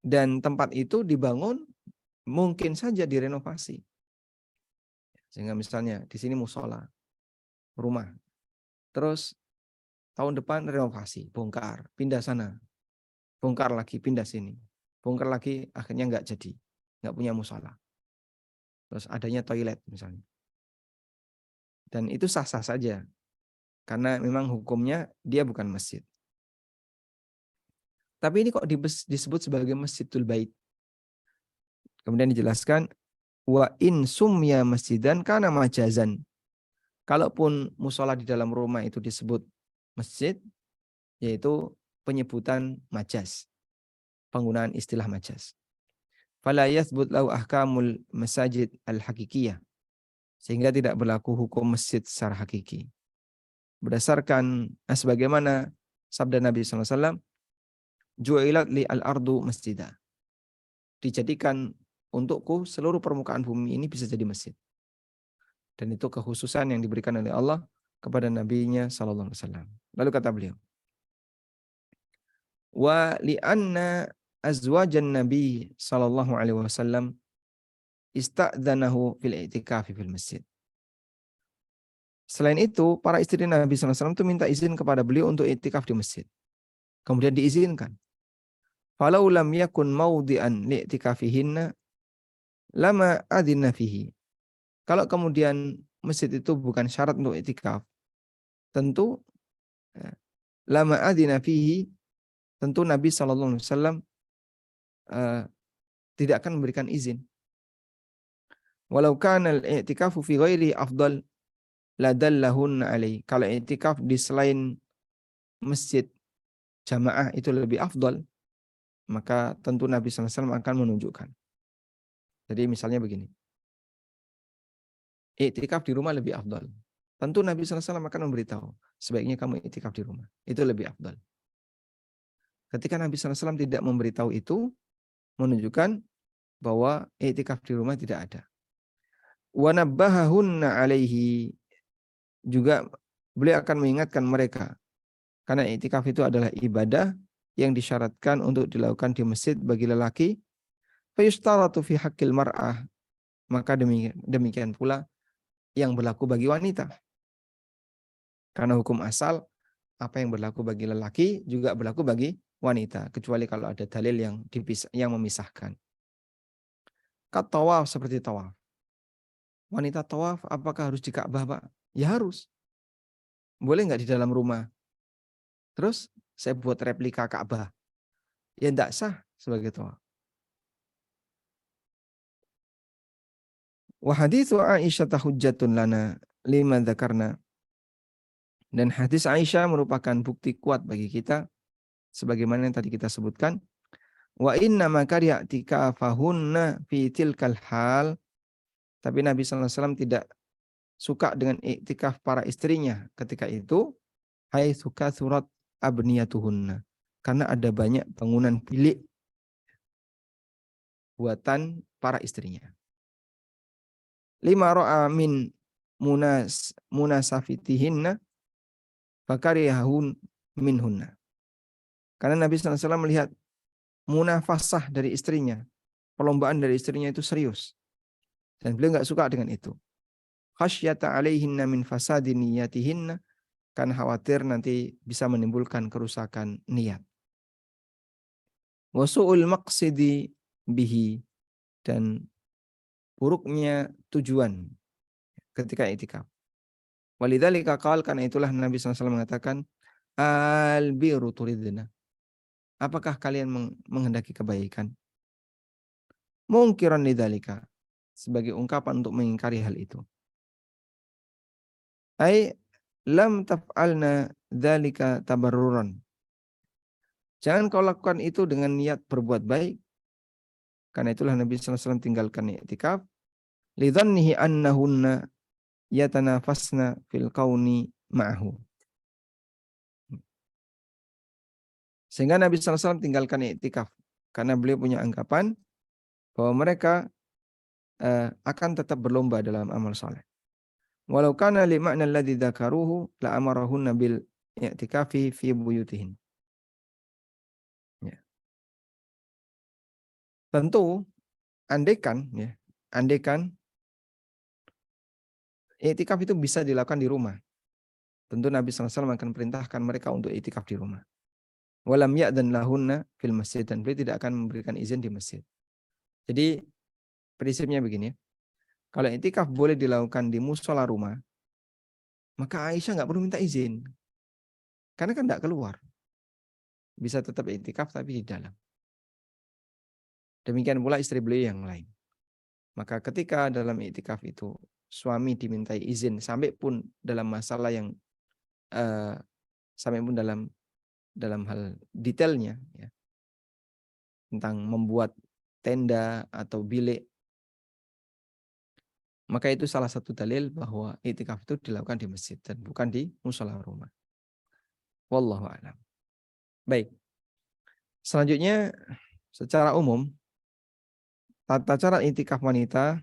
Dan tempat itu dibangun mungkin saja direnovasi. Sehingga misalnya di sini musola, rumah. Terus tahun depan renovasi, bongkar, pindah sana. Bongkar lagi, pindah sini. bongkar lagi, akhirnya nggak jadi, nggak punya musola. Terus adanya toilet misalnya. Dan itu sah-sah saja, karena memang hukumnya dia bukan masjid. Tapi ini kok disebut sebagai Masjidul Bait. Kemudian dijelaskan, wa in sumya masjidan kana majazan. Kalaupun musola di dalam rumah itu disebut masjid, yaitu penyebutan majaz, penggunaan istilah majaz. Fala yathbut lahu ahkamul masajid al-hakikiyah, sehingga tidak berlaku hukum masjid secara hakiki. Berdasarkan sebagaimana sabda Nabi SAW, ju'ilat li al-ardu masjidah. Dijadikan untukku seluruh permukaan bumi ini bisa jadi masjid. Dan itu kekhususan yang diberikan oleh Allah kepada nabinya sallallahu alaihi wasallam. Lalu kata beliau, wa li'anna azwajan nabi sallallahu alaihi wasallam ista'dzanahu fil i'tikafi fil masjid. Selain itu, para istri Nabi sallallahu alaihi wasallam itu minta izin kepada beliau untuk i'tikaf di masjid. Kemudian diizinkan. Falau lam yakun mawdi'an li'tikafihinna lama adinna fihi. Kalau kemudian masjid itu bukan syarat untuk i'tikaf, tentu lama adina fihi, tentu Nabi SAW tidak akan memberikan izin. Walau kana al-i'tikafu fi ghairi afdal ladallahunna alaih. Kalau i'tikaf di selain masjid jamaah itu lebih afdal, maka tentu Nabi SAW akan menunjukkan. Jadi misalnya begini, i'tikaf di rumah lebih afdal. Tentu Nabi SAW akan memberitahu, sebaiknya kamu i'tikaf di rumah. Itu lebih afdal. Ketika Nabi SAW tidak memberitahu itu, menunjukkan bahwa i'tikaf di rumah tidak ada. Wa nabbahahunna alaihi, juga beliau akan mengingatkan mereka, karena i'tikaf itu adalah ibadah yang disyaratkan untuk dilakukan di masjid bagi lelaki. Fa yustaratu fi haqqil mar'ah, maka demikian pula yang berlaku bagi wanita. Karena hukum asal apa yang berlaku bagi lelaki juga berlaku bagi wanita, kecuali kalau ada dalil yang memisahkan. Kat tawaf, seperti tawaf. Wanita tawaf apakah harus di Ka'bah, Pak? Ya harus. Boleh nggak di dalam rumah? Terus saya buat replika Ka'bah. Ya enggak sah sebagai tawaf. Wa haditsu Aisyah hujjatun lana lima dzakarna. Dan hadis Aisyah merupakan bukti kuat bagi kita sebagaimana yang tadi kita sebutkan. Wa inna ma kariya i'tikafahunna fi tilkal hal. Tapi Nabi sallallahu alaihi wasallam tidak suka dengan i'tikaf para istrinya ketika itu, haitsu kathurat abniyatuhunna. Karena ada banyak bangunan bilik buatan para istrinya. Lima ra'a min munasafitihinna fakarihahun minhunna. Karena Nabi SAW melihat munafasah dari istrinya, perlombaan dari istrinya itu serius. Dan beliau nggak suka dengan itu. Khasyata alaihinna min fasadi niyatihinna, karena khawatir nanti bisa menimbulkan kerusakan niat. Wa su'ul maqsidi bihi, dan buruknya tujuan ketika i'tikaf. Walidzalika qala, karena itulah Nabi SAW mengatakan, al-birru turidna. Apakah kalian menghendaki kebaikan? Mungkiran lidzalika, sebagai ungkapan untuk mengingkari hal itu. Ai lam taf'alna dzalika tabarruran. Jangan kau lakukan itu dengan niat berbuat baik. Karena itulah Nabi SAW tinggalkan i'tikaf. Lidzannihi annahunna yatanafasna fil kauni ma'ahu. Sehingga Nabi SAW tinggalkan i'tikaf. Karena beliau punya anggapan bahwa mereka akan tetap berlomba dalam amal saleh. Walau kana li ma'na alladhi dzakaruhu la amarahunna bil i'tikafi fi buyutihin. Ya. Tentu andaikan i'tikaf itu bisa dilakukan di rumah, tentu Nabi SAW akan perintahkan mereka untuk i'tikaf di rumah. Walam ya'dan lahunna fil masjid, dan beliau tidak akan memberikan izin di masjid. Jadi prinsipnya begini ya. Kalau i'tikaf boleh dilakukan di musola rumah, maka Aisyah nggak perlu minta izin. Karena kan nggak keluar. Bisa tetap i'tikaf tapi di dalam. Demikian pula istri beliau yang lain. Maka ketika dalam i'tikaf itu suami dimintai izin sampai pun dalam masalah yang sampai pun dalam hal detailnya ya, tentang membuat tenda atau bilik, maka itu salah satu dalil bahwa i'tikaf itu dilakukan di masjid dan bukan di musola rumah. Wallahu a'lam. Baik. Selanjutnya secara umum tata cara i'tikaf wanita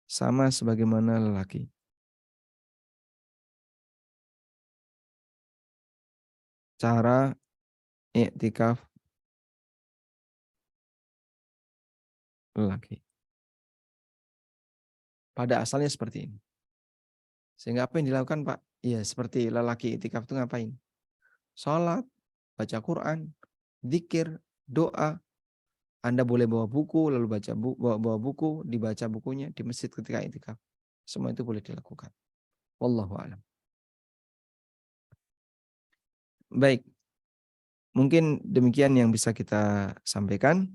sama sebagaimana lelaki. Cara i'tikaf lelaki. Pada asalnya seperti ini. Sehingga apa yang dilakukan, Pak? Ya seperti lelaki i'tikaf itu ngapain? Sholat, baca Quran, zikir, doa. Anda boleh bawa buku, lalu bawa buku, dibaca bukunya di masjid ketika i'tikaf. Semua itu boleh dilakukan. Wallahu a'lam. Baik. Mungkin demikian yang bisa kita sampaikan.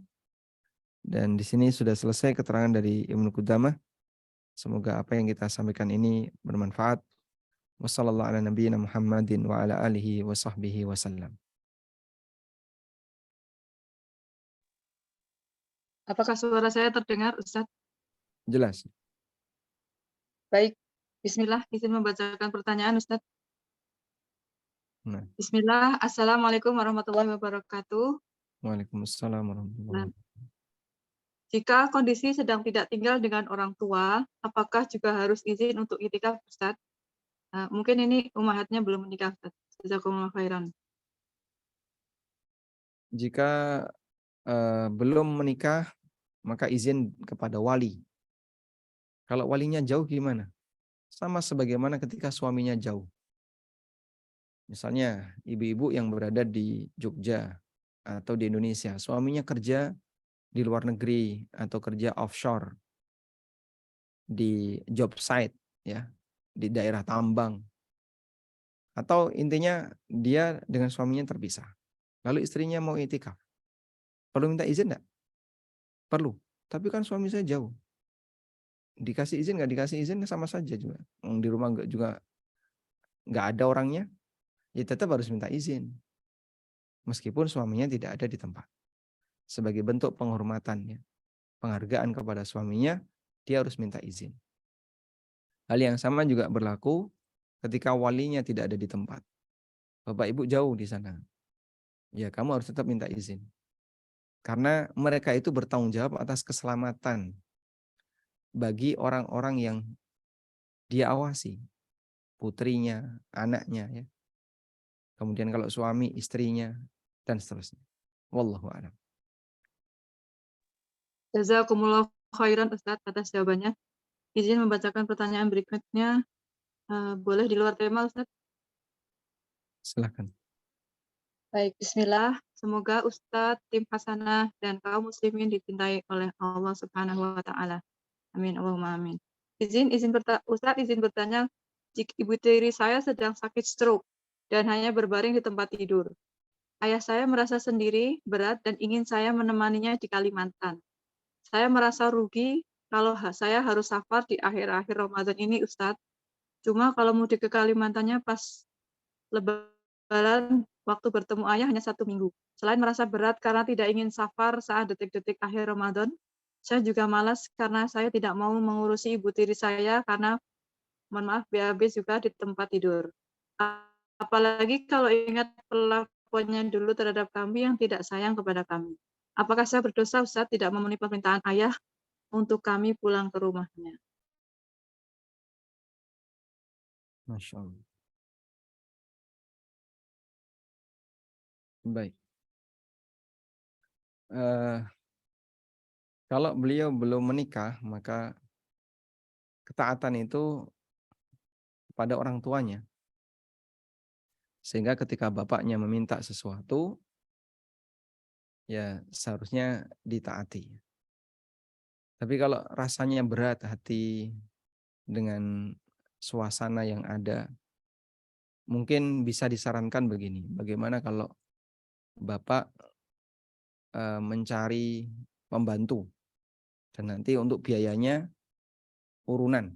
Dan di sini sudah selesai keterangan dari Ibnu Qudamah. Semoga apa yang kita sampaikan ini bermanfaat. Wassallallahu ala nabiyyina Muhammadin wa ala alihi wa sahbihi wasallam. Apakah suara saya terdengar, Ustaz? Jelas. Baik. Bismillah, izin membacakan pertanyaan, Ustaz. Nah. Bismillah, Assalamualaikum warahmatullahi wabarakatuh. Waalaikumsalam warahmatullahi wabarakatuh. Jika kondisi sedang tidak tinggal dengan orang tua, apakah juga harus izin untuk i'tikaf, Ustaz? Mungkin ini ummahatnya belum menikah, Ustaz. Jazakumullah khairan. Jika belum menikah, maka izin kepada wali. Kalau walinya jauh gimana? Sama sebagaimana ketika suaminya jauh. Misalnya ibu-ibu yang berada di Jogja atau di Indonesia, suaminya kerja di luar negeri atau kerja offshore di job site ya, di daerah tambang. Atau intinya dia dengan suaminya terpisah. Lalu istrinya mau i'tikaf. Perlu minta izin enggak? Perlu. Tapi kan suami saya jauh. Dikasih izin nggak dikasih izin sama saja juga. Di rumah nggak ada orangnya, ya tetap harus minta izin. Meskipun suaminya tidak ada di tempat. Sebagai bentuk penghormatannya, penghargaan kepada suaminya, dia harus minta izin. Hal yang sama juga berlaku ketika walinya tidak ada di tempat. Bapak ibu jauh di sana. Ya kamu harus tetap minta izin. Karena mereka itu bertanggung jawab atas keselamatan bagi orang-orang yang dia awasi. Putrinya, anaknya ya. Kemudian kalau suami, istrinya, dan seterusnya. Wallahu a'lam. Jazakumullah khairan, Ustaz, atas jawabannya. Izin membacakan pertanyaan berikutnya. Boleh di luar tema, Ustaz? Silakan. Baik, bismillah. Semoga Ustadz, tim Hasanah, dan kaum muslimin dicintai oleh Allah Subhanahu wa taala. Amin, Allahumma amin. Ustadz izin bertanya, jika ibu tiri saya sedang sakit stroke dan hanya berbaring di tempat tidur. Ayah saya merasa sendiri, berat, dan ingin saya menemaninya di Kalimantan. Saya merasa rugi kalau saya harus safar di akhir-akhir Ramadan ini, Ustadz. Cuma kalau mudik ke Kalimantannya pas Lebaran, waktu bertemu ayah hanya 1 minggu. Selain merasa berat karena tidak ingin safar saat detik-detik akhir Ramadan, saya juga malas karena saya tidak mau mengurusi ibu tiri saya karena, mohon maaf, BAB juga di tempat tidur. Apalagi kalau ingat perlakuannya dulu terhadap kami yang tidak sayang kepada kami. Apakah saya berdosa, Ustaz, tidak memenuhi permintaan ayah untuk kami pulang ke rumahnya? Masya Allah. Baik. Kalau beliau belum menikah, maka ketaatan itu pada orang tuanya. Sehingga ketika bapaknya meminta sesuatu, ya seharusnya ditaati. Tapi kalau rasanya berat hati dengan suasana yang ada, mungkin bisa disarankan begini, bagaimana kalau bapak mencari pembantu dan nanti untuk biayanya urunan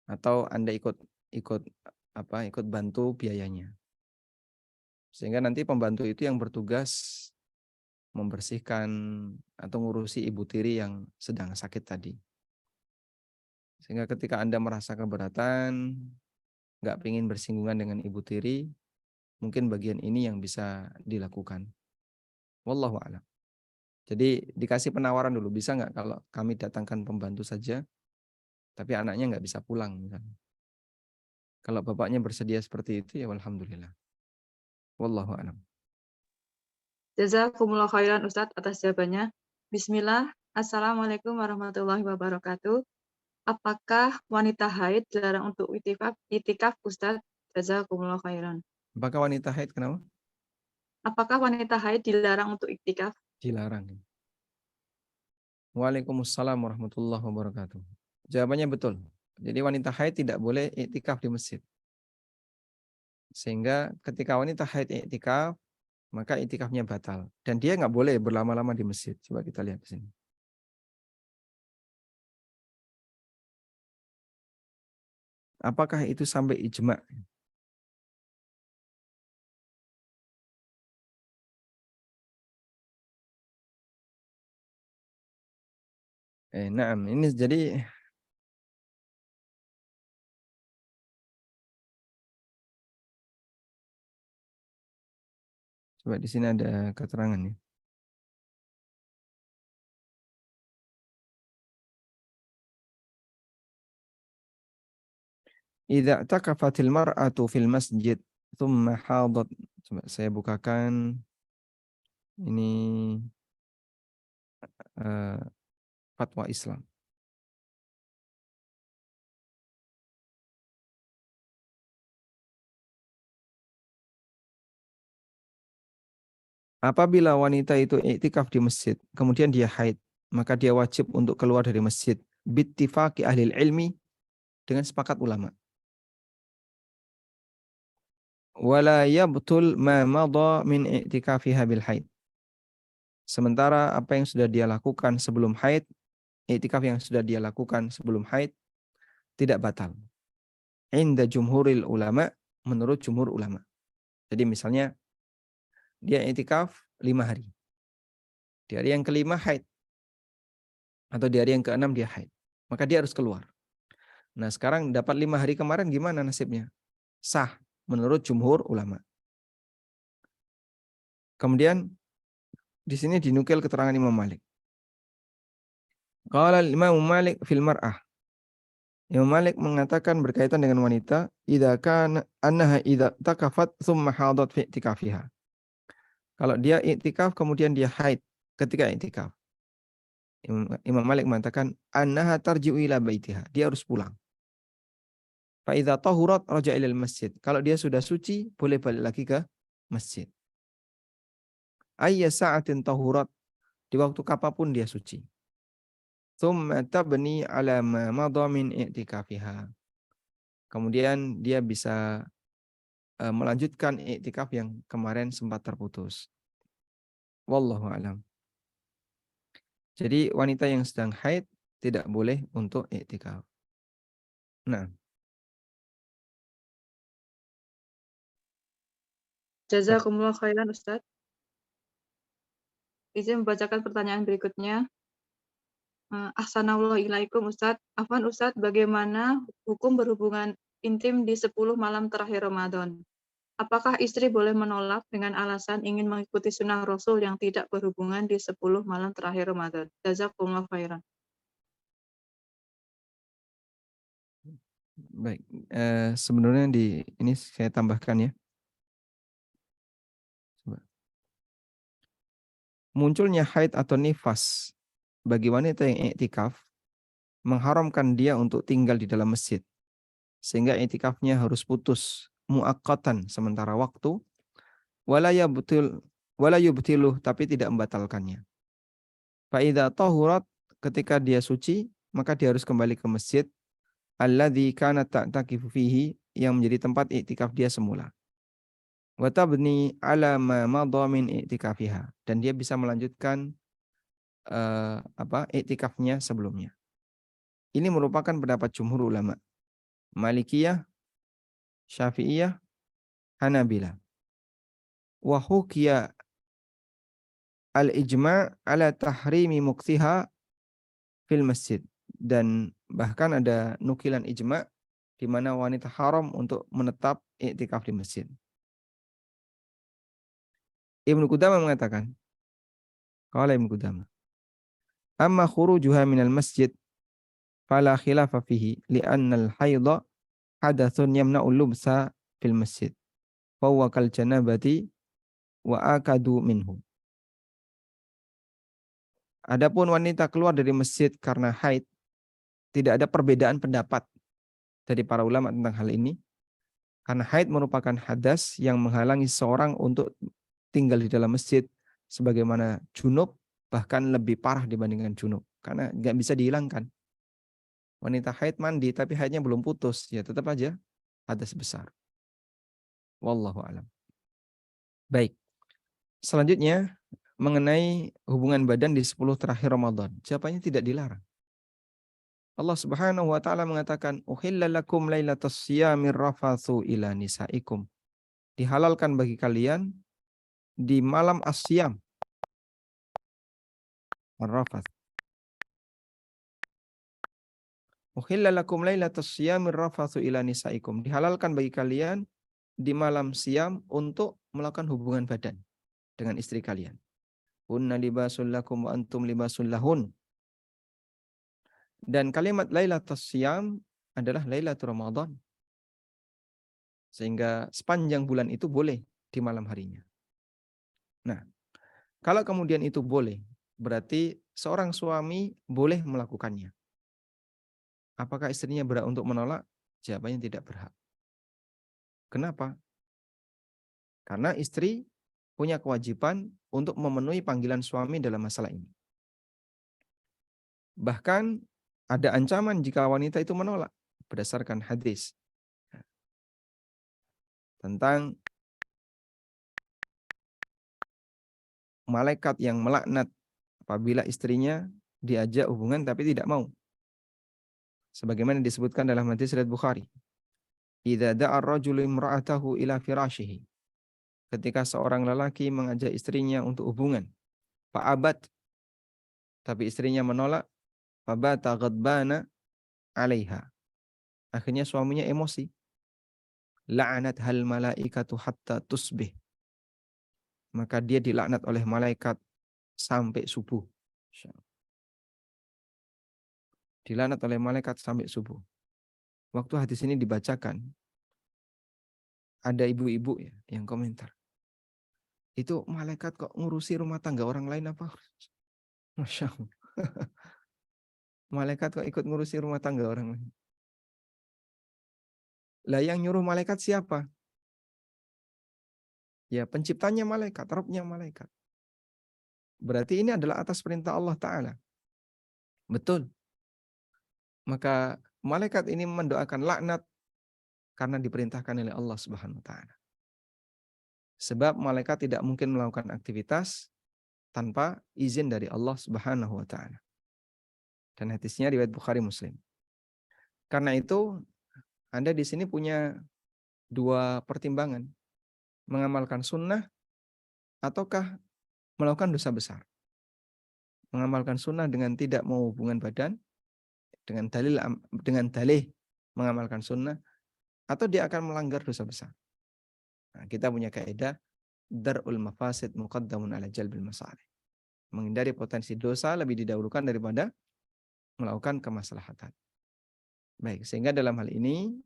atau Anda ikut ikut ikut bantu biayanya. Sehingga nanti pembantu itu yang bertugas membersihkan atau ngurusi ibu tiri yang sedang sakit tadi. Sehingga ketika Anda merasa keberatan, nggak pengen bersinggungan dengan ibu tiri, mungkin bagian ini yang bisa dilakukan. Wallahu a'lam. Jadi dikasih penawaran dulu, bisa nggak kalau kami datangkan pembantu saja, tapi anaknya nggak bisa pulang misalnya. Kalau bapaknya bersedia seperti itu, ya alhamdulillah. Wallahu a'lam. Jazakumullah khairan Ustadz atas jawabannya. Bismillah. Assalamualaikum warahmatullahi wabarakatuh. Apakah wanita haid dilarang untuk itikaf Ustadz? Jazakumullah khairan. Apakah wanita haid kenapa? Apakah wanita haid dilarang untuk iktikaf? Dilarang. Waalaikumsalam warahmatullahi wabarakatuh. Jawabannya betul. Jadi wanita haid tidak boleh iktikaf di masjid. Sehingga ketika wanita haid iktikaf, maka iktikafnya batal. Dan dia nggak boleh berlama-lama di masjid. Coba kita lihat di sini. Apakah itu sampai ijma'? Nah, ini jadi coba di sini ada keterangan ya. Idza takafatil mar'atu fil masjid thumma hadat. Coba saya bukakan ini fatwa Islam. Apabila wanita itu iktikaf di masjid, kemudian dia haid, maka dia wajib untuk keluar dari masjid. Bittifaqi ahli ilmi, dengan sepakat ulama. Wala yabtul ma madha min i'tikafiha bil haid. Sementara apa yang sudah dia lakukan sebelum haid, i'tikaf yang sudah dia lakukan sebelum haid tidak batal. Inda jumhuril ulama, menurut jumhur ulama. Jadi misalnya dia i'tikaf 5 hari. Di hari yang kelima haid. Atau di hari yang keenam dia haid. Maka dia harus keluar. Nah sekarang dapat 5 hari kemarin gimana nasibnya? Sah menurut jumhur ulama. Kemudian di sini dinukil keterangan Imam Malik. Qala Imam Malik fil mar'ah. Imam Malik mengatakan berkaitan dengan wanita, idza kana annaha idza takafat thumma hadat fi i'tikafiha. Kalau dia i'tikaf kemudian dia haid ketika i'tikaf. Imam Malik mengatakan annaha tarji'u ila baitiha. Dia harus pulang. Fa idza tahurat raja ilal masjid. Kalau dia sudah suci, boleh balik lagi ke masjid. Ayya sa'atin tahurat, di waktu kapanpun dia suci. Tsumma tabni ala ma madha min i'tikafiha. Kemudian dia bisa melanjutkan i'tikaf yang kemarin sempat terputus. Wallahu a'lam. Jadi wanita yang sedang haid tidak boleh untuk i'tikaf. Nah, baik. Jazakumullah khairan Ustadz. Izin membacakan pertanyaan berikutnya. Ahsanallahu ilaikum Ustadz. Afwan Ustadz, bagaimana hukum berhubungan intim di 10 malam terakhir Ramadan? Apakah istri boleh menolak dengan alasan ingin mengikuti sunnah Rasul yang tidak berhubungan di 10 malam terakhir Ramadan? Jazakumullah khairan. Baik. Sebenarnya di ini saya tambahkan ya. Coba. Munculnya haid atau nifas bagi wanita yang i'tikaf mengharamkan dia untuk tinggal di dalam masjid, sehingga i'tikafnya harus putus muaqqatan sementara waktu, wala yabtul wala yubtiluh, tapi tidak membatalkannya. Fa idza tahurat, ketika dia suci, maka dia harus kembali ke masjid alladzi kanat ta'takifu fihi, yang menjadi tempat iktikaf dia semula. Wa tabni ala ma madha min i'tikafiha, dan dia bisa melanjutkan iktikafnya sebelumnya. Ini merupakan pendapat jumhur ulama, Malikiyah, Syafi'iyah, Hanabilah. Wa hukiya al-ijma' ala tahrimi muqtiha fil masjid. Dan bahkan ada nukilan ijma' di mana wanita haram untuk menetap iktikaf di masjid. Ibnu Qudamah mengatakan, qala Ibnu Qudamah, amma khurujuha minal masjid fala khilafa fihi li'anna al-haidha hadathun yamna'ul lubsa fil masjid fa huwa kal janabati wa akadu minhu. Adapun wanita keluar dari masjid karena haid, tidak ada perbedaan pendapat dari para ulama tentang hal ini, karena haid merupakan hadas yang menghalangi seorang untuk tinggal di dalam masjid, sebagaimana junub, bahkan lebih parah dibandingkan junub, karena nggak bisa dihilangkan. Wanita haid mandi tapi haidnya belum putus, ya tetap aja hadas besar. Wallahu a'lam. Baik. Selanjutnya mengenai hubungan badan di 10 terakhir Ramadan. Jawabannya tidak dilarang. Allah Subhanahu wa taala mengatakan, "Uhilla lakum lailatas siyamir rafatsu ila nisaikum." Dihalalkan bagi kalian di malam as-siyam, ar-rafath. Uhilla lakum lailatas siyamir rafatsu ila nisaikum. Dihalalkan bagi kalian di malam siam untuk melakukan hubungan badan dengan istri kalian. Hunna libasul lakum wa antum libasul lahun. Dan kalimat lailatus siyam adalah lailatul Ramadan. Sehingga sepanjang bulan itu boleh di malam harinya. Nah, kalau kemudian itu boleh, berarti seorang suami boleh melakukannya. Apakah istrinya berhak untuk menolak? Jawabannya tidak berhak. Kenapa? Karena istri punya kewajiban untuk memenuhi panggilan suami dalam masalah ini. Bahkan ada ancaman jika wanita itu menolak berdasarkan hadis tentang malaikat yang melaknat apabila istrinya diajak hubungan tapi tidak mau. Sebagaimana disebutkan dalam hadis riwayat Bukhari. Idza da'a ar-rajulu imra'atahu ila firashihi. Ketika seorang lelaki mengajak istrinya untuk hubungan, fa'abat, tapi istrinya menolak, fabata ghadbana 'alaiha. Akhirnya suaminya emosi. La'anat hal malaikatu hatta tusbih. Maka dia dilaknat oleh malaikat sampai subuh. Dilaknat oleh malaikat sampai subuh. Waktu hadis ini dibacakan, ada ibu-ibu ya yang komentar. Itu malaikat kok ngurusi rumah tangga orang lain apa? Masya Allah. Malaikat kok ikut ngurusi rumah tangga orang lain? Lah yang nyuruh malaikat siapa? Ya penciptanya malaikat, Rabbnya malaikat. Berarti ini adalah atas perintah Allah Ta'ala. Betul. Maka malaikat ini mendoakan laknat karena diperintahkan oleh Allah Subhanahu wa taala. Sebab malaikat tidak mungkin melakukan aktivitas tanpa izin dari Allah Subhanahu wa taala. Dan hadisnya riwayat Bukhari Muslim. Karena itu Anda di sini punya dua pertimbangan. Mengamalkan sunnah ataukah melakukan dosa besar. Mengamalkan sunnah dengan tidak mau hubungan badan, dengan dalih mengamalkan sunnah, atau dia akan melanggar dosa besar. Nah, kita punya kaidah dar'ul mafasid muqaddamun ala jalbil masalih. Menghindari potensi dosa lebih didahulukan daripada melakukan kemaslahatan. Baik, sehingga dalam hal ini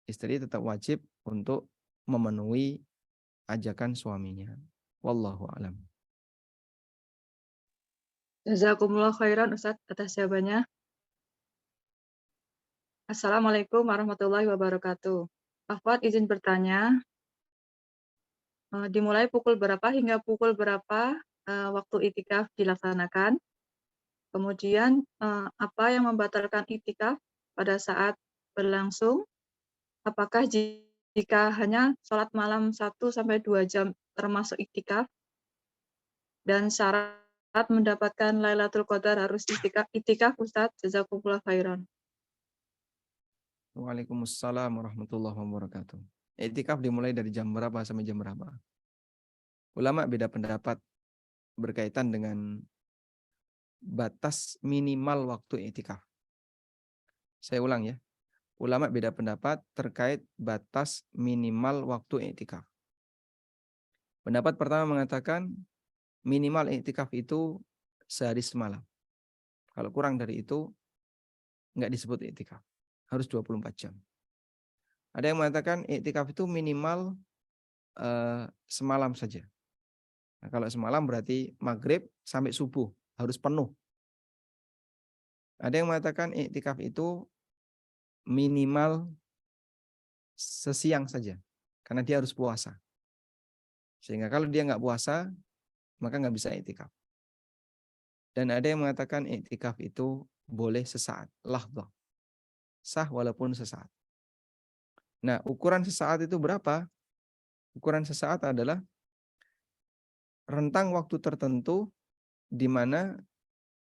istri tetap wajib untuk memenuhi ajakan suaminya. Wallahu a'lam. Jazakumullah khairan Ustadz atas jawabannya. Assalamualaikum warahmatullahi wabarakatuh. Akhwat izin bertanya, dimulai pukul berapa hingga pukul berapa waktu iktikaf dilaksanakan? Kemudian apa yang membatalkan iktikaf pada saat berlangsung? Apakah jika hanya sholat malam 1-2 jam termasuk iktikaf? Dan syarat mendapatkan Lailatul Qadar harus iktikaf Ustadz. Jazakumullah khairan. Waalaikumsalam warahmatullahi wabarakatuh. Iktikaf dimulai dari jam berapa sampai jam berapa? Ulama beda pendapat berkaitan dengan batas minimal waktu iktikaf. Saya ulang ya. Ulama beda pendapat terkait batas minimal waktu iktikaf. Pendapat pertama mengatakan minimal iktikaf itu sehari semalam. Kalau kurang dari itu nggak disebut iktikaf. Harus 24 jam. Ada yang mengatakan iktikaf itu minimal semalam saja. Nah, kalau semalam berarti maghrib sampai subuh harus penuh. Ada yang mengatakan iktikaf itu minimal sesiang saja, karena dia harus puasa. Sehingga kalau dia nggak puasa, maka nggak bisa iktikaf. Dan ada yang mengatakan iktikaf itu boleh sesaat, lahdzah. Sah walaupun sesaat. Nah, ukuran sesaat itu berapa? Ukuran sesaat adalah rentang waktu tertentu di mana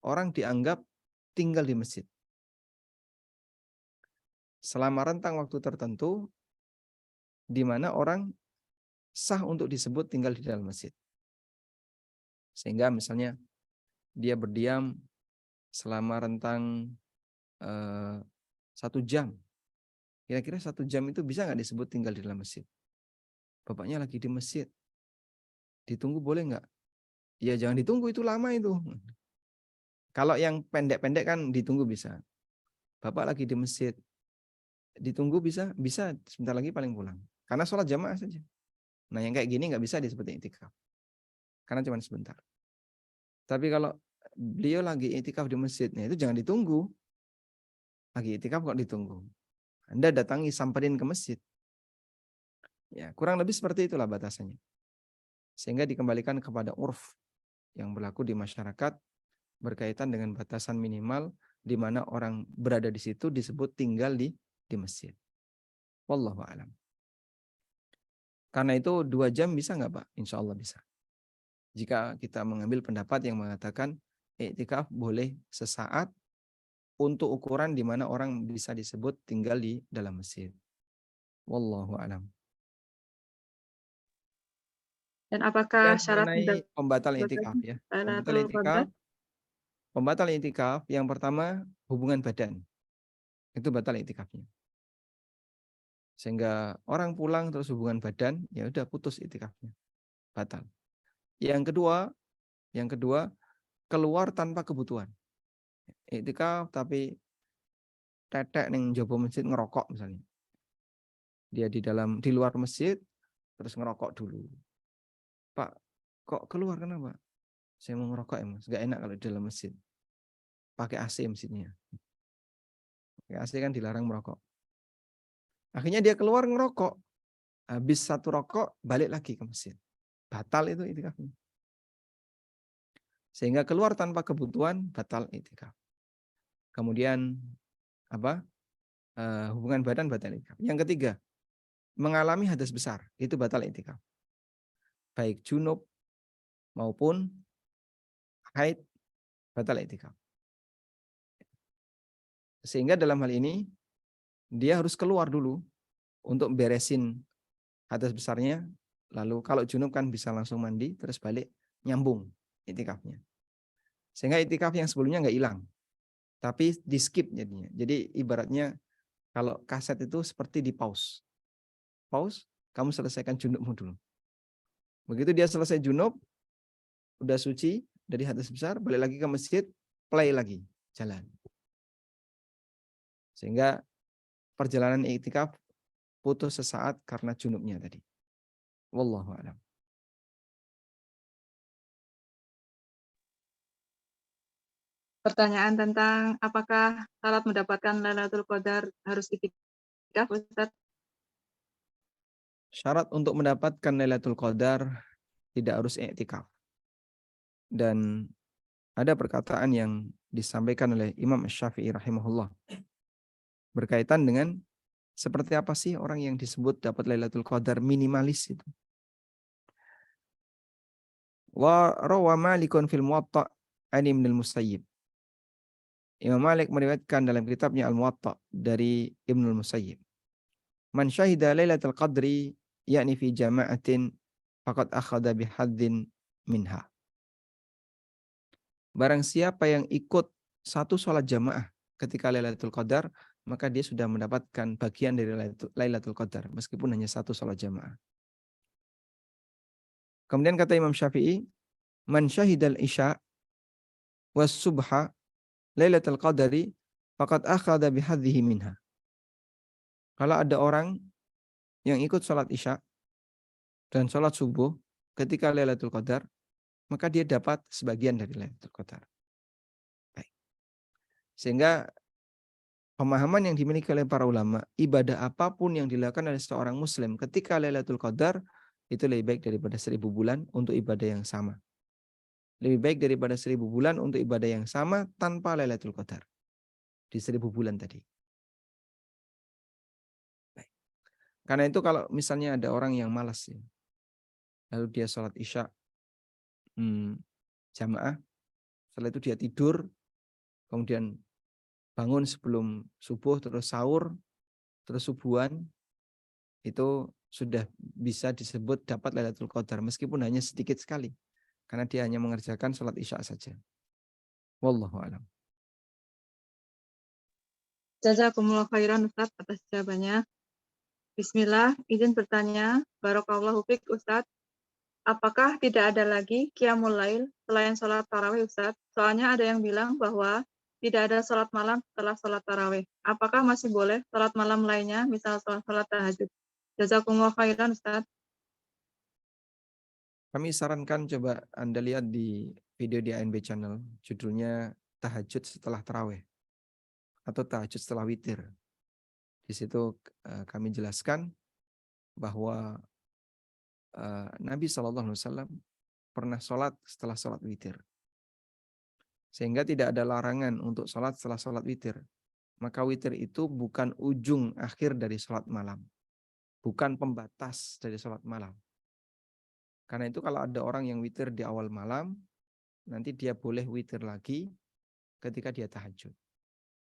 orang dianggap tinggal di masjid. Selama rentang waktu tertentu di mana orang sah untuk disebut tinggal di dalam masjid. Sehingga misalnya dia berdiam selama rentang 1 jam. Kira-kira 1 jam itu bisa nggak disebut tinggal di dalam masjid? Bapaknya lagi di masjid. Ditunggu boleh nggak? Ya jangan ditunggu, itu lama itu. Kalau yang pendek-pendek kan ditunggu bisa. Bapak lagi di masjid. Ditunggu bisa? Bisa, sebentar lagi paling pulang. Karena sholat jamaah saja. Nah yang kayak gini nggak bisa disebut iktikaf. Karena cuma sebentar. Tapi kalau beliau lagi iktikaf di masjid, nah itu jangan ditunggu. Lagi iktikaf kok ditunggu. Anda datangi, samperin ke masjid. Ya, kurang lebih seperti itulah batasannya. Sehingga dikembalikan kepada urf yang berlaku di masyarakat berkaitan dengan batasan minimal di mana orang berada di situ disebut tinggal di masjid. Wallahu a'lam. Karena itu 2 jam bisa nggak Pak? Insya Allah bisa. Jika kita mengambil pendapat yang mengatakan iktikaf boleh sesaat untuk ukuran di mana orang bisa disebut tinggal di dalam masjid. Wallahu a'lam. Dan apakah Dan syarat mengenai pembatal iktikaf mendapatkan ya. Lailatul Qadar? Pembatal iktikaf yang pertama hubungan badan. Itu batal iktikafnya. Sehingga orang pulang terus hubungan badan, ya udah putus iktikafnya. Batal. Yang kedua keluar tanpa kebutuhan. Iktikaf tapi tetek ning jaba masjid ngerokok misalnya. Dia di luar masjid terus ngerokok dulu. Pak, kok keluar kenapa? Saya mau ngerokok ya Mas, gak enak kalau di dalam masjid. Pakai AC masjidnya. Pakai AC kan dilarang merokok. Akhirnya dia keluar ngerokok. Habis 1 rokok balik lagi ke masjid. Batal itu iktikafnya. Sehingga keluar tanpa kebutuhan batal iktikaf. Kemudian hubungan badan batal iktikaf. Yang ketiga, mengalami hadas besar, itu batal iktikaf. Baik junub maupun haid batal iktikaf. Sehingga dalam hal ini dia harus keluar dulu untuk beresin hadas besarnya, lalu kalau junub kan bisa langsung mandi terus balik nyambung iktikafnya. Sehingga iktikaf yang sebelumnya nggak hilang, tapi di skip jadinya. Jadi ibaratnya kalau kaset itu seperti di pause. Pause, kamu selesaikan junubmu dulu. Begitu dia selesai junub, udah suci dari hadas besar, balik lagi ke masjid, play lagi, jalan. Sehingga perjalanan iktikaf putus sesaat karena junubnya tadi. Wallahu a'lam. Pertanyaan tentang apakah syarat mendapatkan Lailatul Qadar harus itikaf, Ustaz? Syarat untuk mendapatkan Lailatul Qadar tidak harus i'tikaf. Dan ada perkataan yang disampaikan oleh Imam Syafi'i rahimahullah berkaitan dengan seperti apa sih orang yang disebut dapat Lailatul Qadar minimalis itu. Wa rawa Malikun fil Muwatta' an Ibnul Musayyib. Imam Malik meriwayatkan dalam kitabnya Al-Muwatta' dari Ibnul Musayyib. Man syahida Lailatul Qadri yakni fi jama'atin faqad akhadha bihadzin minha. Barang siapa yang ikut satu sholat jamaah ketika Lailatul Qadar, maka dia sudah mendapatkan bagian dari Lailatul Qadar meskipun hanya satu sholat jamaah. Kemudian kata Imam Syafi'i, man syahidal isya was subha Lailatul Qadari faqad akhadha bihadhihi minha. Kalau ada orang yang ikut sholat isya dan sholat subuh ketika Lailatul Qadar, maka dia dapat sebagian dari Lailatul Qadar. Baik. Sehingga pemahaman yang dimiliki oleh para ulama, ibadah apapun yang dilakukan oleh seorang muslim ketika Lailatul Qadar itu lebih baik daripada 1000 bulan untuk ibadah yang sama. Lebih baik daripada 1000 bulan untuk ibadah yang sama tanpa Lailatul Qadar. Di 1000 bulan tadi. Baik. Karena itu kalau misalnya ada orang yang malas ya, lalu dia sholat isya jamaah, setelah itu dia tidur, kemudian bangun sebelum subuh, terus sahur, terus subuhan, itu sudah bisa disebut dapat Lailatul Qadar meskipun hanya sedikit sekali karena dia hanya mengerjakan sholat isya saja. Wallahu a'lam. Jazakumullah khairan, Ustaz, atas jawabannya. Bismillah, izin bertanya. Barakallahu fiik, Ustaz. Apakah tidak ada lagi qiyamul lail selain sholat tarawih, Ustaz? Soalnya ada yang bilang bahwa tidak ada sholat malam setelah sholat tarawih. Apakah masih boleh sholat malam lainnya, misal sholat tahajud? Jazakumullah khairan, Ustaz. Kami sarankan coba Anda lihat di video di ANB Channel, judulnya Tahajud setelah Tarawih atau Tahajud setelah Witir. Di situ kami jelaskan bahwa Nabi SAW pernah sholat setelah sholat witir. Sehingga tidak ada larangan untuk sholat setelah sholat witir. Maka witir itu bukan ujung akhir dari sholat malam. Bukan pembatas dari sholat malam. Karena itu kalau ada orang yang witir di awal malam, nanti dia boleh witir lagi ketika dia tahajud.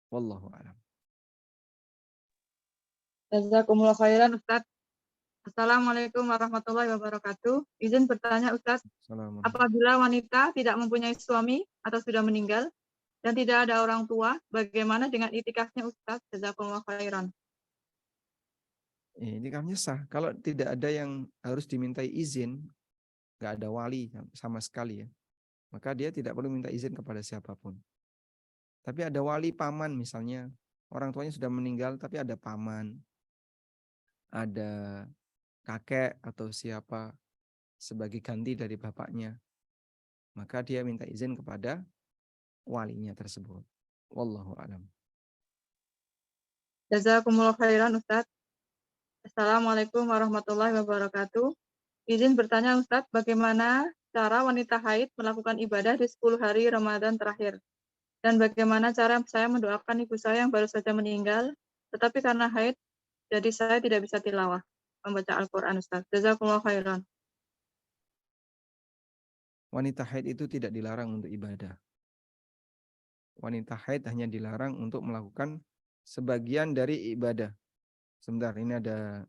Wallahu a'lam. Jazakumullah khairan, Ustaz. Assalamualaikum warahmatullahi wabarakatuh. Izin bertanya, Ustaz. Assalamualaikum. Apabila wanita tidak mempunyai suami atau sudah meninggal dan tidak ada orang tua, bagaimana dengan itikafnya, Ustaz? Jazakumullah khairan. Ini kan sah. Kalau tidak ada yang harus dimintai izin, nggak ada wali sama sekali ya, maka dia tidak perlu minta izin kepada siapapun. Tapi ada wali paman misalnya, orang tuanya sudah meninggal tapi ada paman, ada kakek atau siapa sebagai ganti dari bapaknya, maka dia minta izin kepada walinya tersebut. Wallahu a'lam. Jazakumullah khairan, Ustaz. Assalamualaikum warahmatullahi wabarakatuh. Izin bertanya, Ustaz, bagaimana cara wanita haid melakukan ibadah di 10 hari Ramadan terakhir? Dan bagaimana cara saya mendoakan ibu saya yang baru saja meninggal, tetapi karena haid, jadi saya tidak bisa tilawah membaca Al-Quran, Ustaz. Jazakumullah khairan. Wanita haid itu tidak dilarang untuk ibadah. Wanita haid hanya dilarang untuk melakukan sebagian dari ibadah. Sebentar, ini ada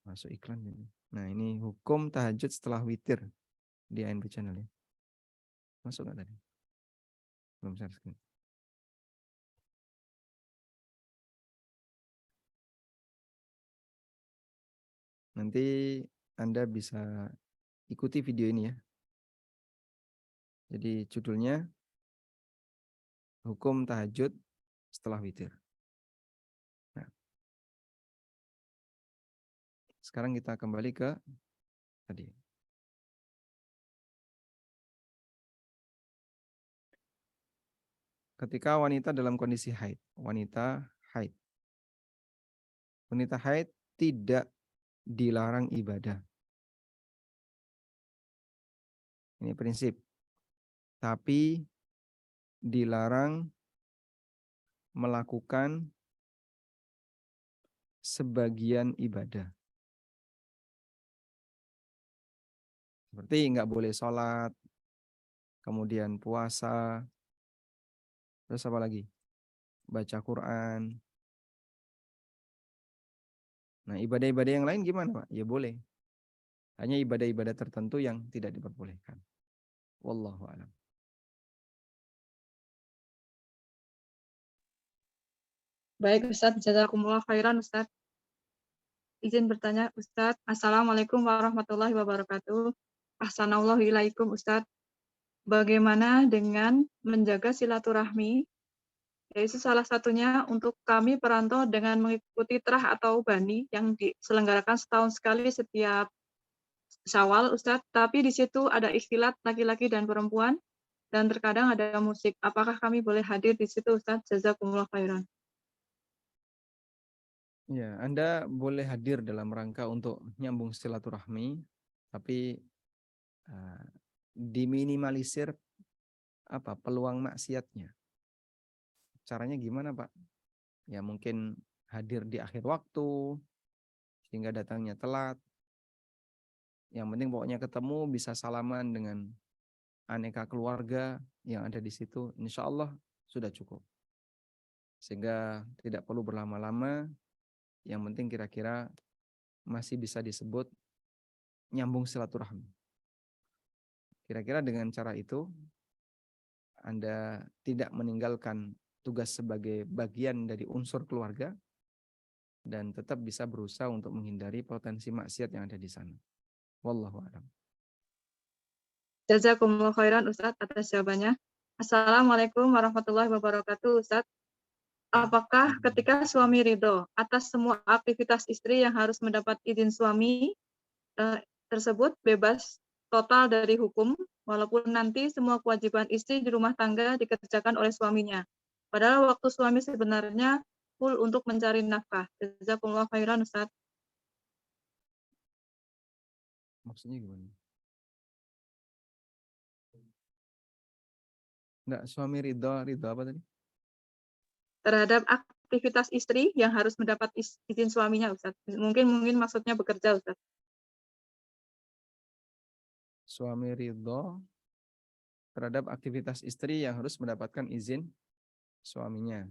masuk iklan ini. Nah, ini hukum tahajud setelah witir di ANB Channel ya. Masuk nggak tadi? Belum share screen. Nanti Anda bisa ikuti video ini ya. Jadi judulnya hukum tahajud setelah witir. Nah, sekarang kita kembali ke tadi. ketika wanita dalam kondisi haid. Wanita haid. Wanita haid tidak dilarang ibadah. Ini prinsip. Tapi dilarang melakukan sebagian ibadah. Seperti nggak boleh sholat, kemudian puasa, terus apa lagi? Baca Quran. Nah, ibadah-ibadah yang lain gimana, Pak? Ya boleh. Hanya ibadah-ibadah tertentu yang tidak diperbolehkan. Wallahu a'lam. Baik Ustadz, jazakumullah khairan Ustadz. Izin bertanya Ustadz. Assalamualaikum warahmatullahi wabarakatuh. Ahsanallahu ilaikum Ustadz. Bagaimana dengan menjaga silaturahmi? Yaitu salah satunya untuk kami perantau dengan mengikuti terah atau bani yang diselenggarakan setahun sekali setiap Syawal Ustadz. Tapi di situ ada ikhtilat laki-laki dan perempuan dan terkadang ada musik. Apakah kami boleh hadir di situ Ustadz? Jazakumullah khairan. Ya, Anda boleh hadir dalam rangka untuk nyambung silaturahmi, tapi diminimalisir peluang maksiatnya. Caranya gimana, Pak? Ya mungkin hadir di akhir waktu sehingga datangnya telat. Yang penting pokoknya ketemu, bisa salaman dengan aneka keluarga yang ada di situ. Insya Allah sudah cukup. Sehingga tidak perlu berlama-lama. Yang penting kira-kira masih bisa disebut nyambung silaturahmi. Kira-kira dengan cara itu Anda tidak meninggalkan tugas sebagai bagian dari unsur keluarga dan tetap bisa berusaha untuk menghindari potensi maksiat yang ada di sana. Wallahu a'lam. Jazakumullah khairan Ustadz atas jawabannya. Assalamualaikum warahmatullahi wabarakatuh Ustadz. Apakah ketika suami ridho atas semua aktivitas istri yang harus mendapat izin suami tersebut bebas total dari hukum, walaupun nanti semua kewajiban istri di rumah tangga dikerjakan oleh suaminya. Padahal waktu suami sebenarnya full untuk mencari nafkah. Jazakumullah khairan Ustadz. Maksudnya gimana? Enggak, suami ridho apa tadi? Terhadap aktivitas istri yang harus mendapat izin suaminya, Ustaz. Mungkin maksudnya bekerja, Ustaz. Suami ridho terhadap aktivitas istri yang harus mendapatkan izin suaminya.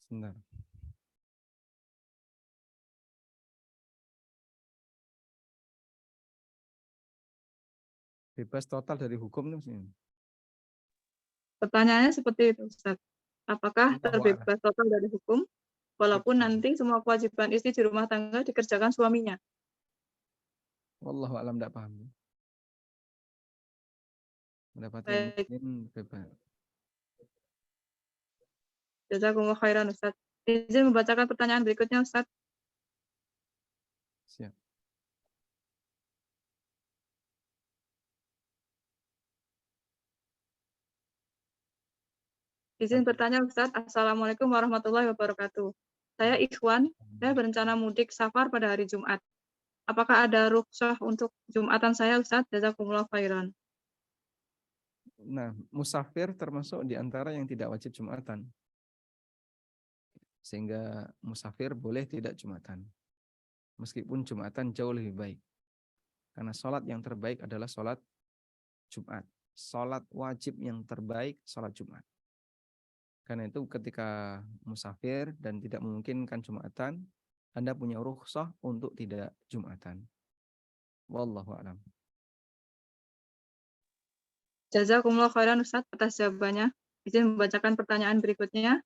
Sebentar. Bebas total dari hukum itu maksudnya. Pertanyaannya seperti itu, Ustaz. Apakah terbebas total dari hukum, walaupun nanti semua kewajiban istri di rumah tangga dikerjakan suaminya? Wallahu a'lam, tidak paham. Mendapatkan izin bebas. Jazakumullah khairan, Ustaz. Izin membacakan pertanyaan berikutnya, Ustaz. Siap. Izin bertanya, Ustaz. Assalamualaikum warahmatullahi wabarakatuh. Saya Ikhwan, saya berencana mudik safar pada hari Jumat. Apakah ada rukhsah untuk Jumatan saya, Ustaz? Jazakumullah khairan. Nah, musafir termasuk di antara yang tidak wajib Jumatan. Sehingga musafir boleh tidak Jumatan. Meskipun Jumatan jauh lebih baik. Karena sholat yang terbaik adalah sholat Jumat. Sholat wajib yang terbaik, sholat Jumat. Karena itu ketika musafir dan tidak memungkinkan Jumatan, Anda punya rukhsah untuk tidak Jumatan. Wallahu a'lam. Jazakumullah khairan Ustaz atas jawabannya. Izin membacakan pertanyaan berikutnya.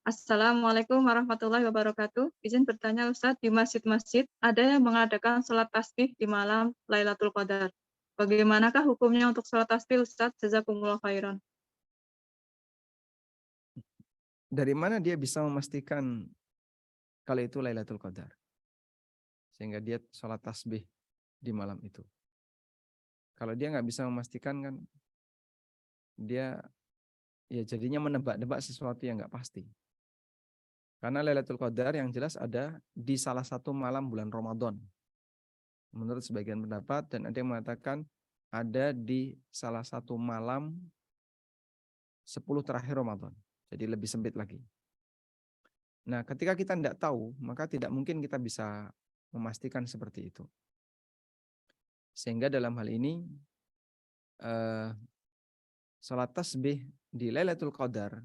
Assalamualaikum warahmatullahi wabarakatuh. Izin bertanya Ustaz, di masjid-masjid ada yang mengadakan sholat tasbih di malam Lailatul Qadar. Bagaimanakah hukumnya untuk sholat tasbih Ustaz? Jazakumullah khairan. Dari mana dia bisa memastikan kalau itu Lailatul Qadar. Sehingga dia sholat tasbih di malam itu. Kalau dia nggak bisa memastikan kan, dia ya jadinya menebak-nebak sesuatu yang nggak pasti. Karena Lailatul Qadar yang jelas ada di salah satu malam bulan Ramadan. Menurut sebagian pendapat, dan ada yang mengatakan ada di salah satu malam 10 terakhir Ramadan. Jadi lebih sempit lagi. Nah, ketika kita tidak tahu, maka tidak mungkin kita bisa memastikan seperti itu. Sehingga dalam hal ini, salat tasbih di Lailatul Qadar,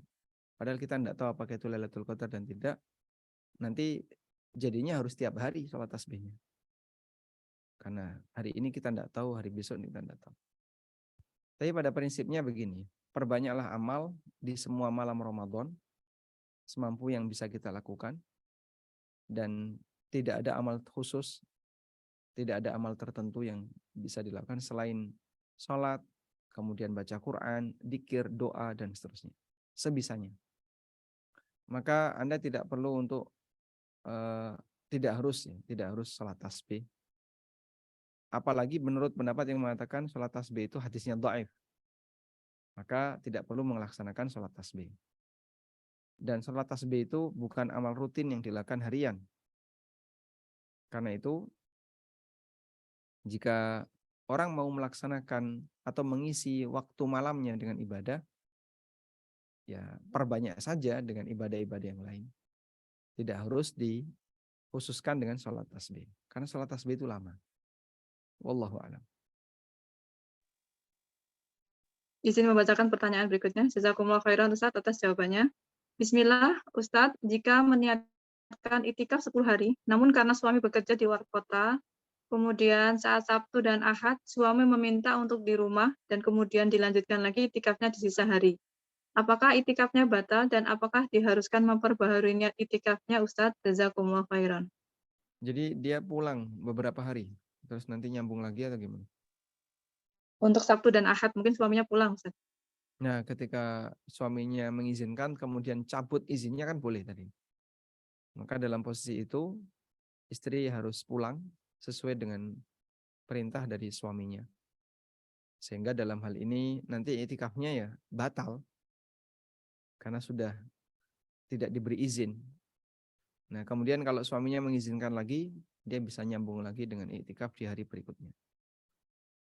padahal kita tidak tahu apakah itu Lailatul Qadar dan tidak, nanti jadinya harus tiap hari salat tasbihnya. Karena hari ini kita tidak tahu, hari besok kita tidak tahu. Tapi pada prinsipnya begini, perbanyaklah amal di semua malam Ramadan, semampu yang bisa kita lakukan, dan tidak ada amal khusus, tidak ada amal tertentu yang bisa dilakukan selain sholat, kemudian baca Quran, dzikir, doa, dan seterusnya. Sebisanya. Maka Anda tidak perlu untuk tidak harus sholat tasbih. Apalagi menurut pendapat yang mengatakan sholat tasbih itu hadisnya dhaif. Maka tidak perlu melaksanakan sholat tasbih. Dan sholat tasbih itu bukan amal rutin yang dilakukan harian. Karena itu, jika orang mau melaksanakan atau mengisi waktu malamnya dengan ibadah, ya perbanyak saja dengan ibadah-ibadah yang lain. Tidak harus dikhususkan dengan sholat tasbih. Karena sholat tasbih itu lama. Wallahu a'lam. Izin membacakan pertanyaan berikutnya. Jazakumullah khairan Ustaz atas jawabannya. Bismillah, Ustadz, jika meniatkan itikaf 10 hari, namun karena suami bekerja di luar kota, kemudian saat Sabtu dan Ahad, suami meminta untuk di rumah, dan kemudian dilanjutkan lagi itikafnya di sisa hari. Apakah itikafnya batal, dan apakah diharuskan memperbaharui niat itikafnya, Ustadz? Jazakumullah khairan. Jadi dia pulang beberapa hari, terus nanti nyambung lagi atau gimana? Untuk Sabtu dan Ahad, mungkin suaminya pulang, Ustadz. Nah, ketika suaminya mengizinkan, kemudian cabut izinnya kan boleh tadi. Maka dalam posisi itu, istri harus pulang sesuai dengan perintah dari suaminya. Sehingga dalam hal ini nanti itikafnya ya batal. Karena sudah tidak diberi izin. Nah, kemudian kalau suaminya mengizinkan lagi, dia bisa nyambung lagi dengan iktikaf di hari berikutnya.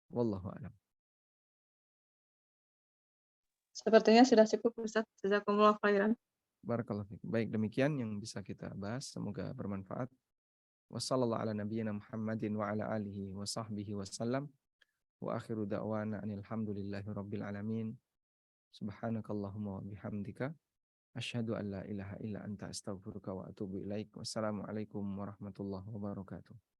Wallahu a'lam. Sepertinya sudah cukup, Ustadz. Jazakumullah khairan. Barakallahu fiik. Baik, demikian yang bisa kita bahas. Semoga bermanfaat. Wassallallahu ala nabiyyina Muhammadin wa ala alihi wa sahbihi wasallam. Wa akhiru da'wana anil hamdulillahi rabbil alamin. Subhanakallahumma wa bihamdika. Asyhadu an la ilaha illa anta astaghfiruka wa atubu ilaik. Wassalamualaikum warahmatullahi wabarakatuh.